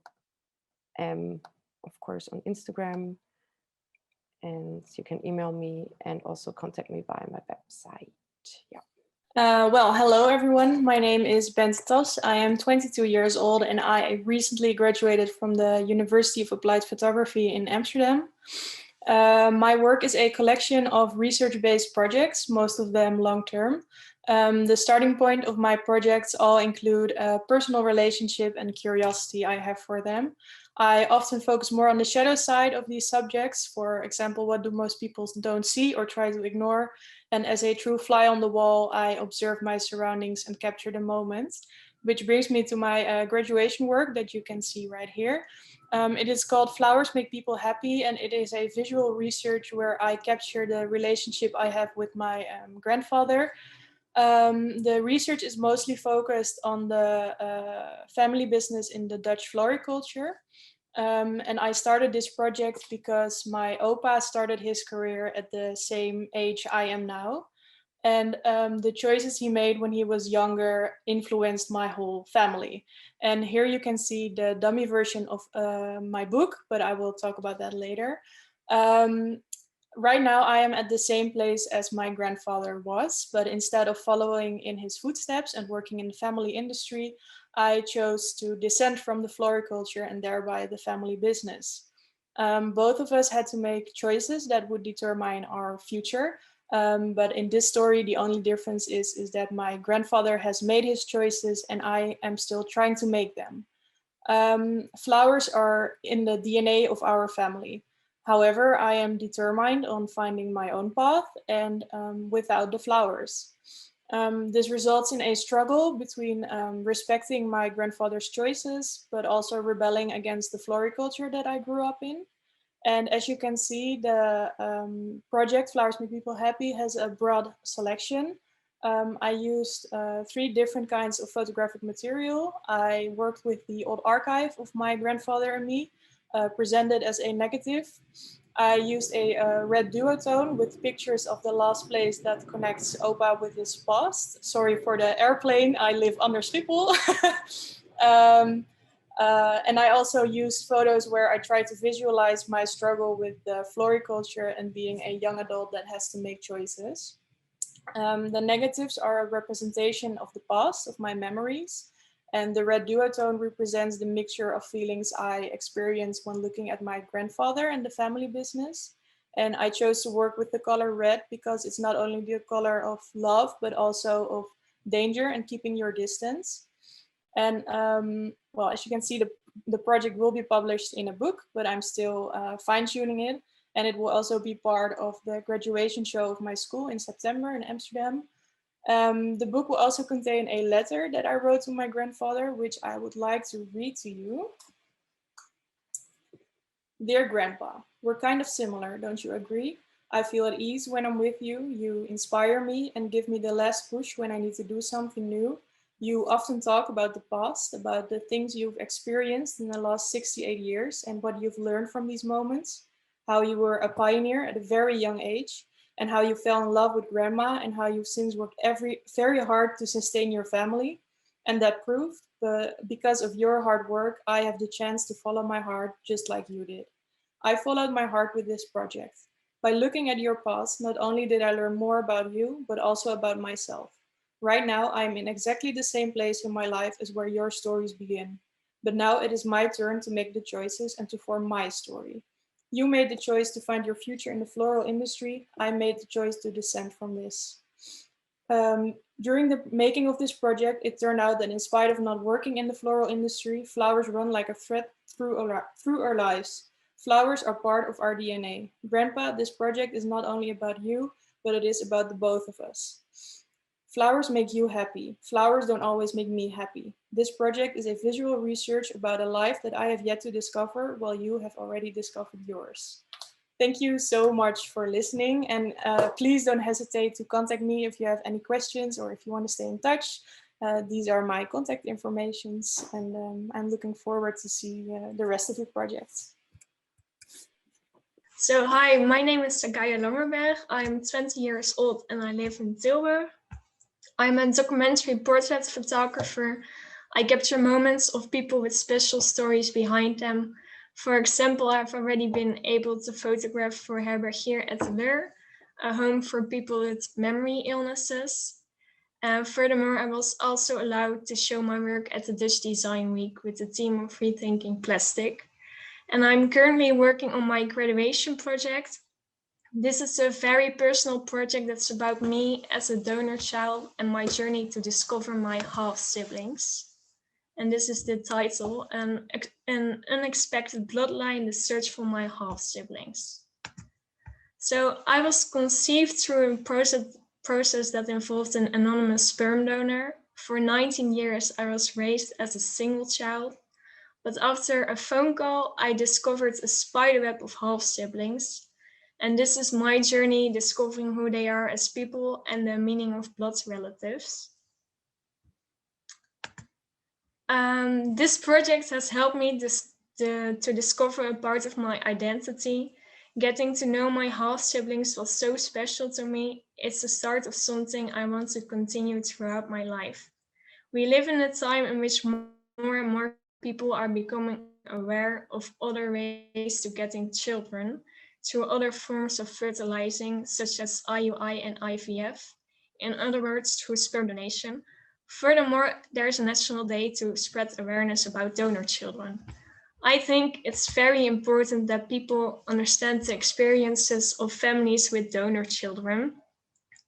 S14: am, of course, on Instagram, and you can email me and also contact me via my website. Yeah.
S15: Well, hello everyone. My name is Bente Tas. I am 22 years old and I recently graduated from the University of Applied Photography in Amsterdam. My work is a collection of research-based projects, most of them long-term. The starting point of my projects all include a personal relationship and curiosity I have for them. I often focus more on the shadow side of these subjects. For example, what do most people don't see or try to ignore? And as a true fly on the wall, I observe my surroundings and capture the moment, which brings me to my graduation work that you can see right here. It is called Flowers Make People Happy, and it is a visual research where I capture the relationship I have with my grandfather. The research is mostly focused on the family business in the Dutch floriculture. And I started this project because my opa started his career at the same age I am now. And the choices he made when he was younger influenced my whole family. And here you can see the dummy version of my book, but I will talk about that later. Right now I am at the same place as my grandfather was, but instead of following in his footsteps and working in the family industry, I chose to dissent from the floriculture and thereby the family business. Both of us had to make choices that would determine our future. But in this story, the only difference is that my grandfather has made his choices and I am still trying to make them. Flowers are in the DNA of our family. However, I am determined on finding my own path and without the flowers. This results in a struggle between respecting my grandfather's choices, but also rebelling against the floriculture that I grew up in. And as you can see, the project Flowers Make People Happy has a broad selection. I used 3 different kinds of photographic material. I worked with the old archive of my grandfather and me, presented as a negative. I used a red duotone with pictures of the last place that connects Opa with his past. Sorry for the airplane, I live under Schiphol. And I also used photos where I try to visualize my struggle with the floriculture and being a young adult that has to make choices. The negatives are a representation of the past, of my memories. And the red duotone represents the mixture of feelings I experienced when looking at my grandfather and the family business. And I chose to work with the color red because it's not only the color of love, but also of danger and keeping your distance. And well, as you can see, the project will be published in a book, but I'm still fine-tuning it. And it will also be part of the graduation show of my school in September in Amsterdam. The book will also contain a letter that I wrote to my grandfather, which I would like to read to you. Dear Grandpa, we're kind of similar, don't you agree? I feel at ease when I'm with you. You inspire me and give me the last push when I need to do something new. You often talk about the past, about the things you've experienced in the last 68 years and what you've learned from these moments, how you were a pioneer at a very young age, and how you fell in love with Grandma and how you've since worked very hard to sustain your family. And that proved, because of your hard work, I have the chance to follow my heart just like you did. I followed my heart with this project. By looking at your past, not only did I learn more about you, but also about myself. Right now, I'm in exactly the same place in my life as where your stories begin. But now it is my turn to make the choices and to form my story. You made the choice to find your future in the floral industry. I made the choice to dissent from this. During the making of this project, it turned out that in spite of not working in the floral industry, flowers run like a thread through our lives. Flowers are part of our DNA. Grandpa, this project is not only about you, but it is about the both of us. Flowers make you happy. Flowers don't always make me happy. This project is a visual research about a life that I have yet to discover while you have already discovered yours. Thank you so much for listening, and please don't hesitate to contact me if you have any questions or if you want to stay in touch. These are my contact informations, and I'm looking forward to see the rest of the project.
S16: So hi, my name is Sakaya Langenberg. I'm 20 years old and I live in Tilburg. I'm a documentary portrait photographer. I capture moments of people with special stories behind them. For example, I've already been able to photograph for Herberg here at the Leur, a home for people with memory illnesses. Furthermore, I was also allowed to show my work at the Dutch Design Week with the team of Rethinking Plastic. And I'm currently working on my graduation project. This is a very personal project that's about me as a donor child and my journey to discover my half-siblings. And this is the title, An Unexpected Bloodline, the Search for My Half-Siblings. So I was conceived through a process that involved an anonymous sperm donor. For 19 years, I was raised as a single child. But after a phone call, I discovered a spiderweb of half-siblings. And this is my journey discovering who they are as people and the meaning of blood relatives. This project has helped me to discover a part of my identity. Getting to know my half-siblings was so special to me. It's the start of something I want to continue throughout my life. We live in a time in which more and more people are becoming aware of other ways to getting children through other forms of fertilizing, such as IUI and IVF. In other words, through sperm donation. Furthermore, there is a national day to spread awareness about donor children. I think it's very important that people understand the experiences of families with donor children.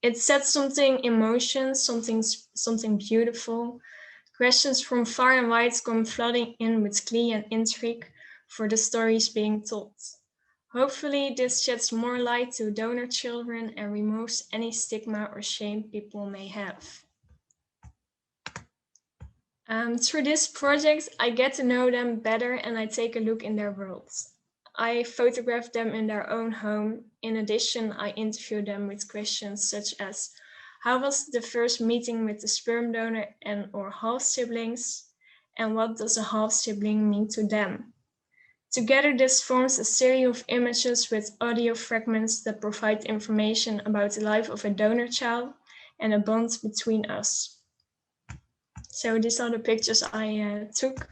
S16: It sets something in motion, something beautiful. Questions from far and wide come flooding in with glee and intrigue for the stories being told. Hopefully, this sheds more light to donor children and removes any stigma or shame people may have. Through this project, I get to know them better and I take a look in their worlds. I photograph them in their own home. In addition, I interview them with questions such as, how was the first meeting with the sperm donor and or half-siblings? And what does a half-sibling mean to them? Together, this forms a series of images with audio fragments that provide information about the life of a donor child and a bond between us. So these are the pictures I took.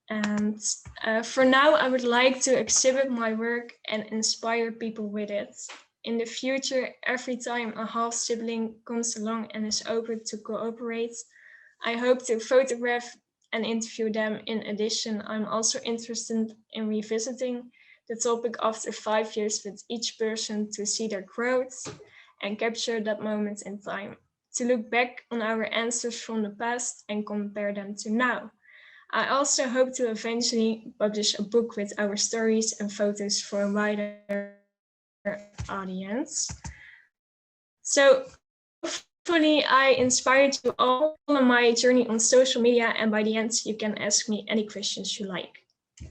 S16: And for now, I would like to exhibit my work and inspire people with it. In the future, every time a half-sibling comes along and is open to cooperate, I hope to photograph and interview them. In addition, I'm also interested in revisiting the topic after 5 years with each person to see their growth and capture that moment in time. To look back on our answers from the past and compare them to now. I also hope to eventually publish a book with our stories and photos for a wider audience. So hopefully I inspired you all on my journey on social media, and by the end you can ask me any questions you like.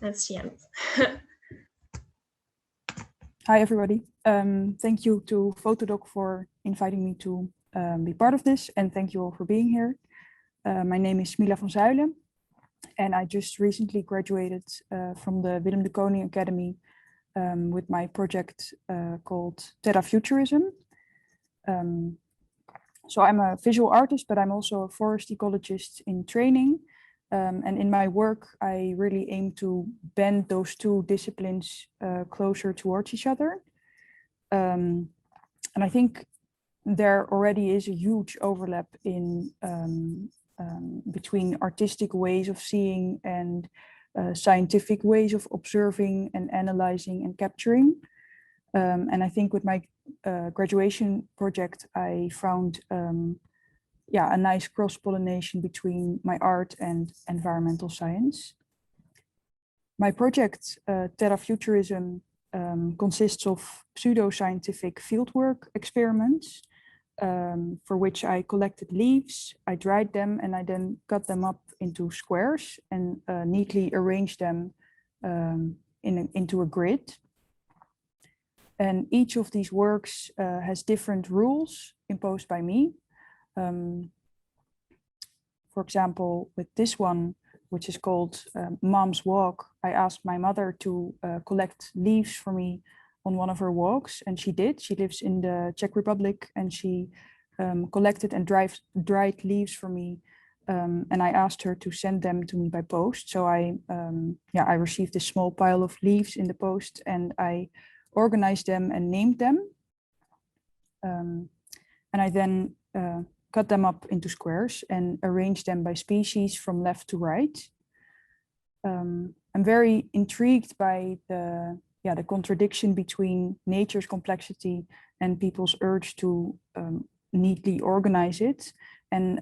S16: That's the end.
S17: Hi everybody. Thank you to Photodoc for inviting me to be part of this, and thank you all for being here. My name is Milah van Zuilen, and I just recently graduated from the Willem de Kooning Academy with my project called Terra Futurism. So I'm a visual artist, but I'm also a forest ecologist in training. And in my work, I really aim to bend those two disciplines closer towards each other. And I think there already is a huge overlap in between artistic ways of seeing and scientific ways of observing and analyzing and capturing. And I think with my graduation project, I found a nice cross-pollination between my art and environmental science. My project, Terra Futurism, consists of pseudo-scientific fieldwork experiments for which I collected leaves, I dried them, and I then cut them up into squares and neatly arranged them into a grid. And each of these works has different rules imposed by me. For example, with this one, which is called Mom's Walk, I asked my mother to collect leaves for me on one of her walks, and she did. She lives in the Czech Republic, and she collected and dried leaves for me. And I asked her to send them to me by post. So I received this small pile of leaves in the post, and I organized them and named them. And I then cut them up into squares and arranged them by species from left to right. I'm very intrigued by the contradiction between nature's complexity and people's urge to neatly organize it. And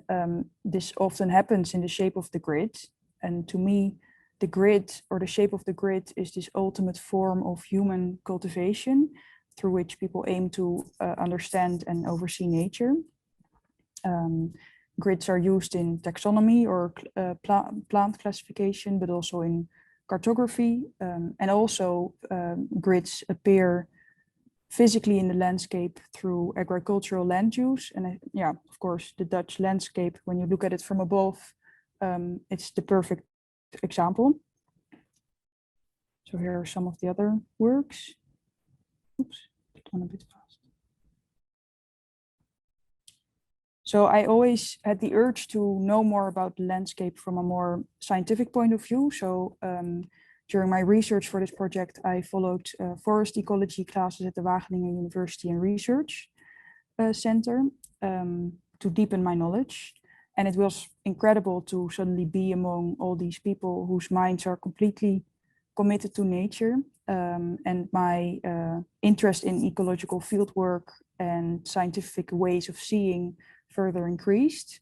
S17: this often happens in the shape of the grid. And to me, the grid, or the shape of the grid, is this ultimate form of human cultivation through which people aim to understand and oversee nature. Grids are used in taxonomy or plant classification, but also in cartography. And also grids appear physically in the landscape through agricultural land use. And of course, the Dutch landscape, when you look at it from above, it's the perfect example. So here are some of the other works. Oops, that one a bit fast. So I always had the urge to know more about the landscape from a more scientific point of view. So during my research for this project, I followed forest ecology classes at the Wageningen University and Research Center to deepen my knowledge. And it was incredible to suddenly be among all these people whose minds are completely committed to nature. And my interest in ecological fieldwork and scientific ways of seeing further increased.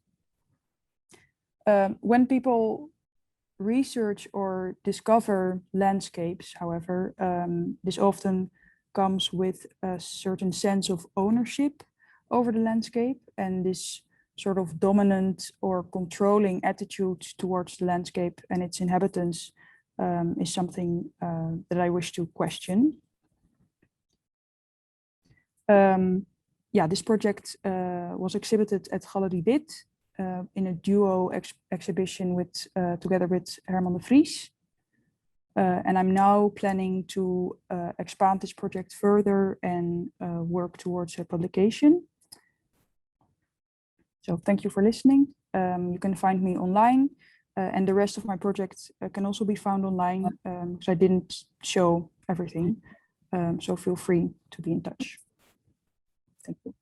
S17: When people research or discover landscapes, however, this often comes with a certain sense of ownership over the landscape, and this sort of dominant or controlling attitude towards the landscape and its inhabitants is something that I wish to question. This project was exhibited at Galerie Wit in a duo exhibition with together with Herman de Vries. And I'm now planning to expand this project further and work towards a publication. So thank you for listening. You can find me online, and the rest of my projects can also be found online, because I didn't show everything. So feel free to be in touch. Thank you.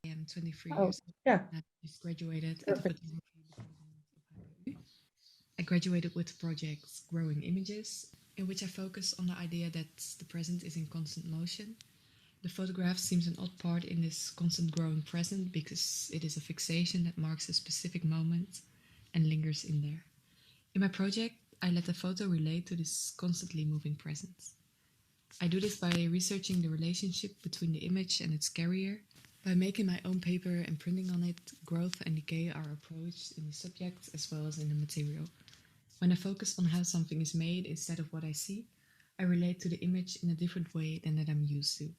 S18: I am 23 years old.
S12: Yeah.
S18: I just graduated at the photography department of HU. I graduated with projects Growing Images, in which I focus on the idea that the present is in constant motion. The photograph seems an odd part in this constant growing present because it is a fixation that marks a specific moment and lingers in there. In my project, I let the photo relate to this constantly moving present. I do this by researching the relationship between the image and its carrier. By making my own paper and printing on it, growth and decay are approached in the subject as well as in the material. When I focus on how something is made instead of what I see, I relate to the image in a different way than that I'm used to.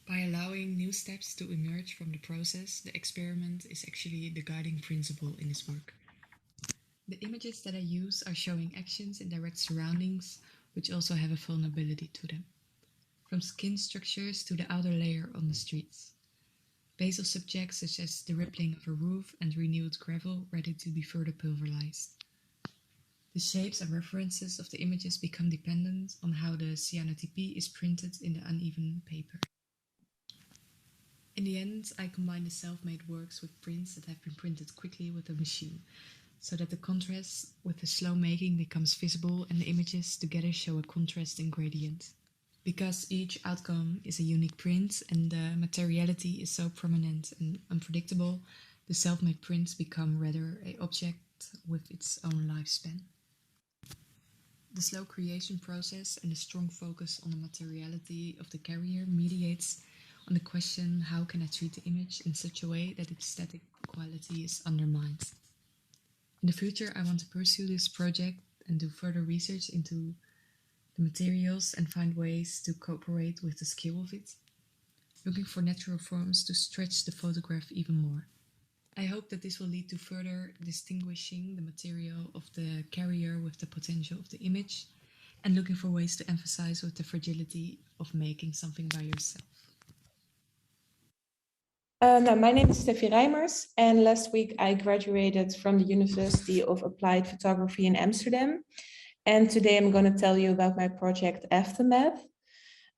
S18: By allowing new steps to emerge from the process, the experiment is actually the guiding principle in this work. The images that I use are showing actions in direct surroundings, which also have a vulnerability to them. From skin structures to the outer layer on the streets. Basal subjects such as the rippling of a roof and renewed gravel ready to be further pulverized. The shapes and references of the images become dependent on how the cyanotype is printed in the uneven paper. In the end, I combine the self-made works with prints that have been printed quickly with a machine, so that the contrast with the slow making becomes visible and the images together show a contrasting gradient. Because each outcome is a unique print and the materiality is so prominent and unpredictable, the self-made prints become rather an object with its own lifespan. The slow creation process and the strong focus on the materiality of the carrier mediates on the question, how can I treat the image in such a way that its static quality is undermined? In the future, I want to pursue this project and do further research into the materials and find ways to cooperate with the skill of it, looking for natural forms to stretch the photograph even more. I hope that this will lead to further distinguishing the material of the carrier with the potential of the image and looking for ways to emphasize with the fragility of making something by yourself.
S19: My name is Steffi Reimers, and last week I graduated from the University of Applied Photography in Amsterdam. And today I'm going to tell you about my project Aftermath.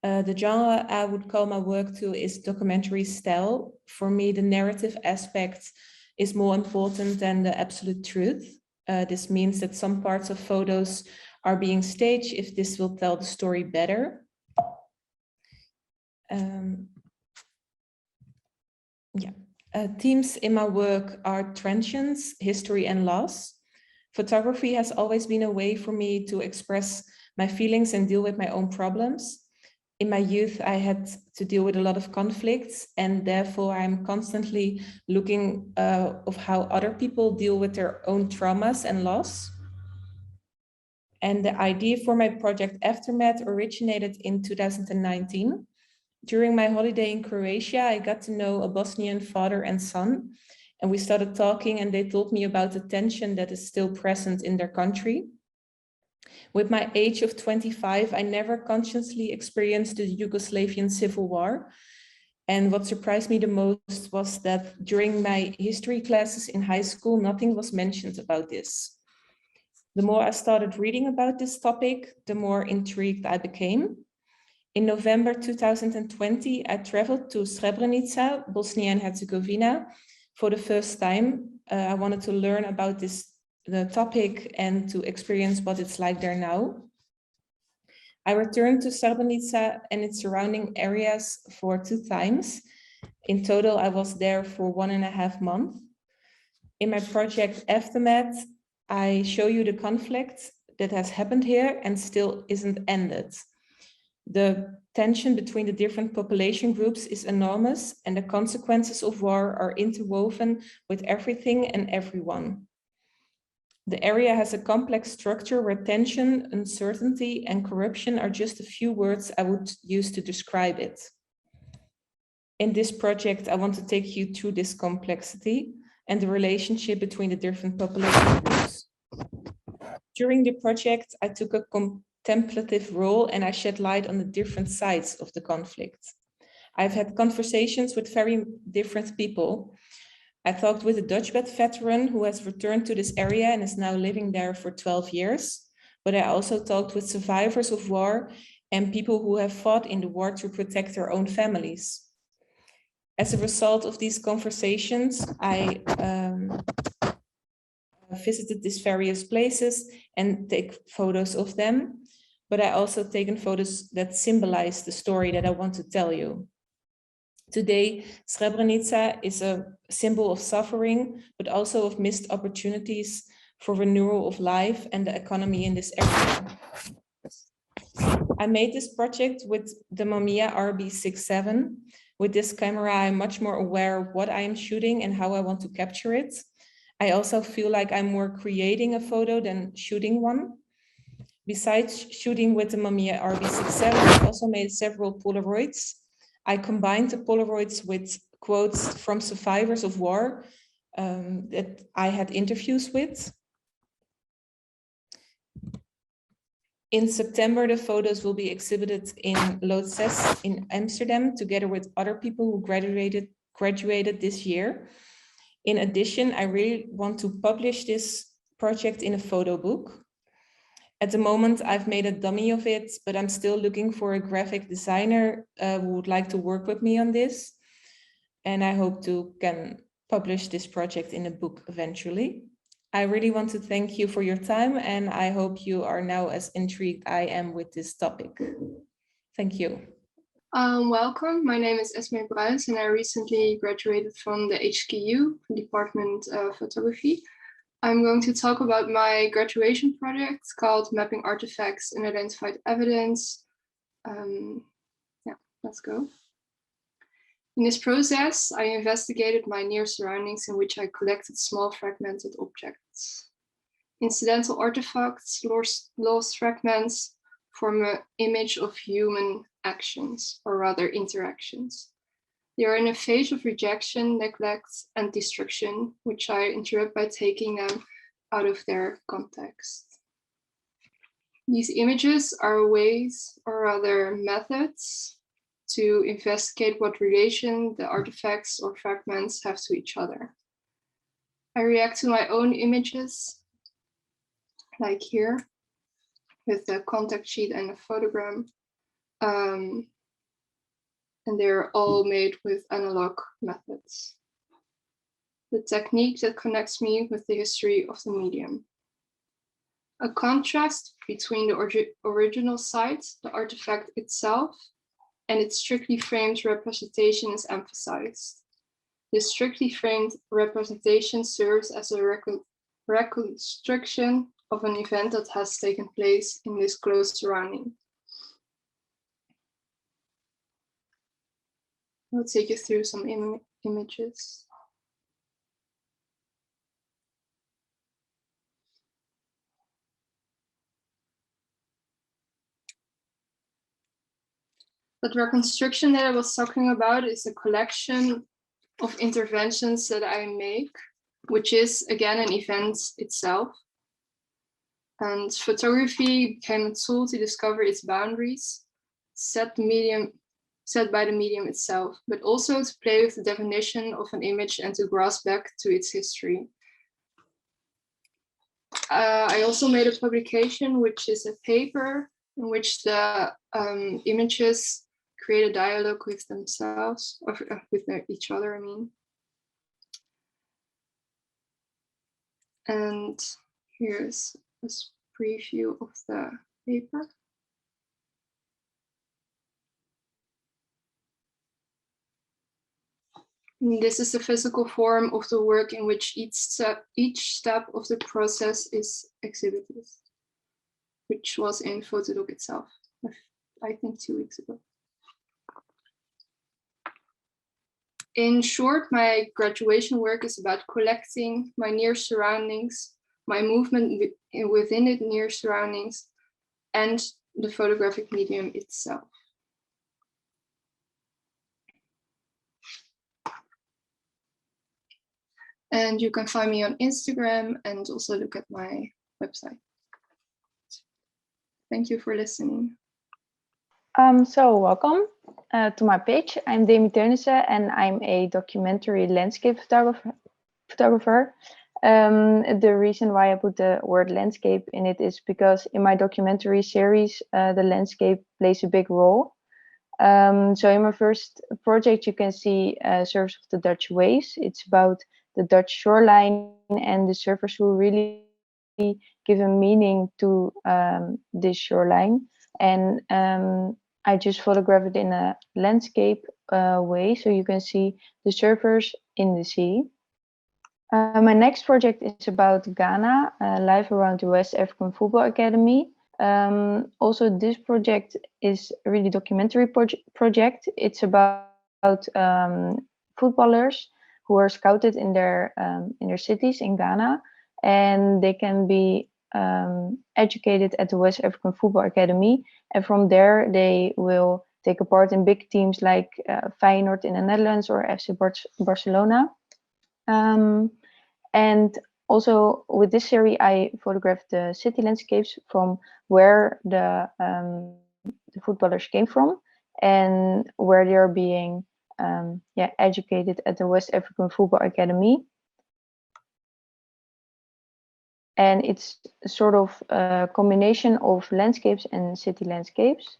S19: The genre I would call my work to is documentary style. For me, the narrative aspect is more important than the absolute truth. This means that some parts of photos are being staged if this will tell the story better. Themes in my work are transience, history, and loss. Photography has always been a way for me to express my feelings and deal with my own problems. In my youth, I had to deal with a lot of conflicts, and therefore I'm constantly looking of how other people deal with their own traumas and loss. And the idea for my project Aftermath originated in 2019. During my holiday in Croatia, I got to know a Bosnian father and son, and we started talking, and they told me about the tension that is still present in their country. With my age of 25, I never consciously experienced the Yugoslavian civil war. And what surprised me the most was that during my history classes in high school, nothing was mentioned about this. The more I started reading about this topic, the more intrigued I became. In November 2020, I traveled to Srebrenica, Bosnia and Herzegovina, for the first time. I wanted to learn about the topic and to experience what it's like there now. I returned to Srebrenica and its surrounding areas for 2 times. In total, I was there for 1.5 months. In my project Aftermath, I show you the conflict that has happened here and still isn't ended. The tension between the different population groups is enormous, and the consequences of war are interwoven with everything and everyone. The area has a complex structure where tension, uncertainty, and corruption are just a few words I would use to describe it. In this project, I want to take you through this complexity and the relationship between the different population groups. During the project, I took a contemplative role and I shed light on the different sides of the conflict. I've had conversations with very different people. I talked with a Dutch veteran who has returned to this area and is now living there for 12 years. But I also talked with survivors of war and people who have fought in the war to protect their own families. As a result of these conversations, I visited these various places and take photos of them. But I also taken photos that symbolize the story that I want to tell you. Today, Srebrenica is a symbol of suffering, but also of missed opportunities for renewal of life and the economy in this area. I made this project with the Mamiya RB67. With this camera, I'm much more aware of what I am shooting and how I want to capture it. I also feel like I'm more creating a photo than shooting one. Besides shooting with the Mamiya RB67, I also made several Polaroids. I combined the Polaroids with quotes from survivors of war that I had interviews with. In September, the photos will be exhibited in Loodzes in Amsterdam, together with other people who graduated this year. In addition, I really want to publish this project in a photo book. At the moment, I've made a dummy of it, but I'm still looking for a graphic designer who would like to work with me on this. And I hope to can publish this project in a book eventually. I really want to thank you for your time, and I hope you are now as intrigued I am with this topic. Thank you.
S20: Welcome, my name is Esmée Bruins, and I recently graduated from the HKU, Department of Photography. I'm going to talk about my graduation project called Mapping Artifacts and Identified Evidence. Let's go. In this process, I investigated my near surroundings in which I collected small fragmented objects. Incidental artifacts, lost fragments, form an image of human actions, or rather interactions. They are in a phase of rejection, neglect, and destruction, which I interrupt by taking them out of their context. These images are ways, or rather methods, to investigate what relation the artifacts or fragments have to each other. I react to my own images, like here, with the contact sheet and a photogram. And they're all made with analog methods. The technique that connects me with the history of the medium. A contrast between the original site, the artifact itself, and its strictly framed representation is emphasized. This strictly framed representation serves as a reconstruction of an event that has taken place in this close surrounding. I'll take you through some images. That reconstruction that I was talking about is a collection of interventions that I make, which is again an event itself. And photography became a tool to discover its boundaries, set by the medium itself, but also to play with the definition of an image and to grasp back to its history. I also made a publication, which is a paper in which the images create a dialogue with themselves, or with each other, I mean. And here's a preview of the paper. And this is the physical form of the work in which each step of the process is exhibited, which was in Photodoc itself, I think 2 weeks ago. In short, my graduation work is about collecting my near surroundings, my movement within the near surroundings, and the photographic medium itself. And you can find me on Instagram and also look at my website. Thank you for listening.
S21: So welcome to my page. I'm Demi Thönissen and I'm a documentary landscape photographer. The reason why I put the word landscape in it is because in my documentary series, the landscape plays a big role. So in my first project, you can see Surfers of the Dutch Waves. It's about the Dutch shoreline and the surfers who really give a meaning to this shoreline. And I just photograph it in a landscape way, so you can see the surfers in the sea. My next project is about Ghana, live around the West African Football Academy. Also, this project is a really documentary project. It's about footballers who are scouted in their cities in Ghana, and they can be educated at the West African Football Academy, and from there they will take a part in big teams like Feyenoord in the Netherlands or FC Barcelona. And also with this series, I photographed the city landscapes from where the footballers came from and where they are being educated at the West African Football Academy. And it's sort of a combination of landscapes and city landscapes.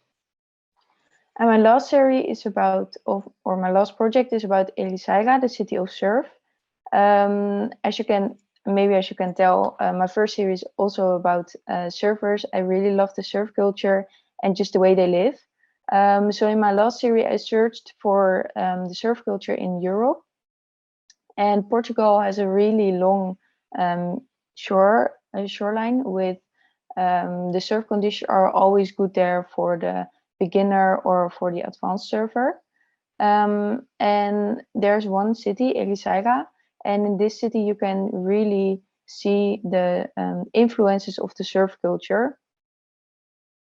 S21: And my last series is about, or my last project is about Ericeira, the city of surf. As you can tell, my first series is also about surfers. I really love the surf culture and just the way they live. So in my last series, I searched for the surf culture in Europe. And Portugal has a really long shoreline with the surf conditions are always good there for the beginner or for the advanced surfer. And there's one city, Ericeira, and in this city you can really see the influences of the surf culture.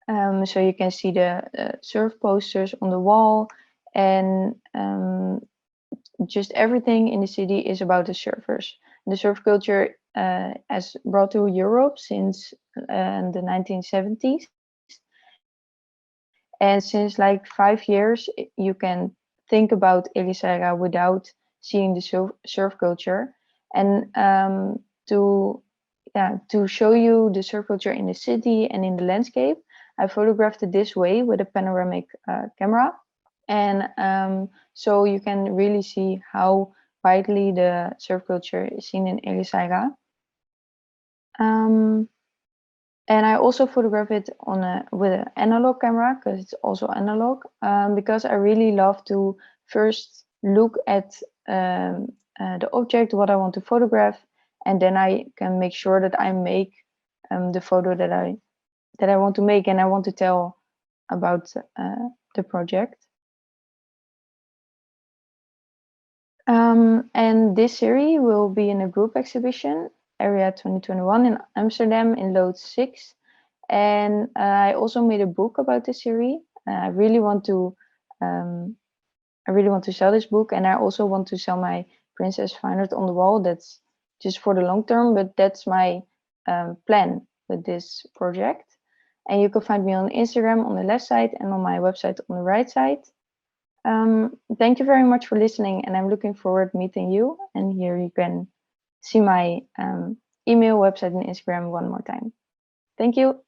S21: So you can see the surf posters on the wall, and just everything in the city is about the surfers. The surf culture has brought to Europe since the 1970s. And since like 5 years, you can think about Ericeira without seeing the surf culture. And to show you the surf culture in the city and in the landscape, I photographed it this way with a panoramic camera. And so you can really see how widely the surf culture is seen in Ericeira. And I also photograph it with an analog camera, because it's also analog, because I really love to first look at the object, what I want to photograph, and then I can make sure that I make the photo that I want to make, and I want to tell about the project. And this series will be in a group exhibition, Area 2021 in Amsterdam in Load 6. And I also made a book about this series. I really want to sell this book, and I also want to sell my Princess fine art on the wall. That's just for the long term, but that's my plan with this project. And you can find me on Instagram on the left side and on my website on the right side. Thank you very much for listening, and I'm looking forward to meeting you. And here you can see my email, website, and Instagram one more time. Thank you.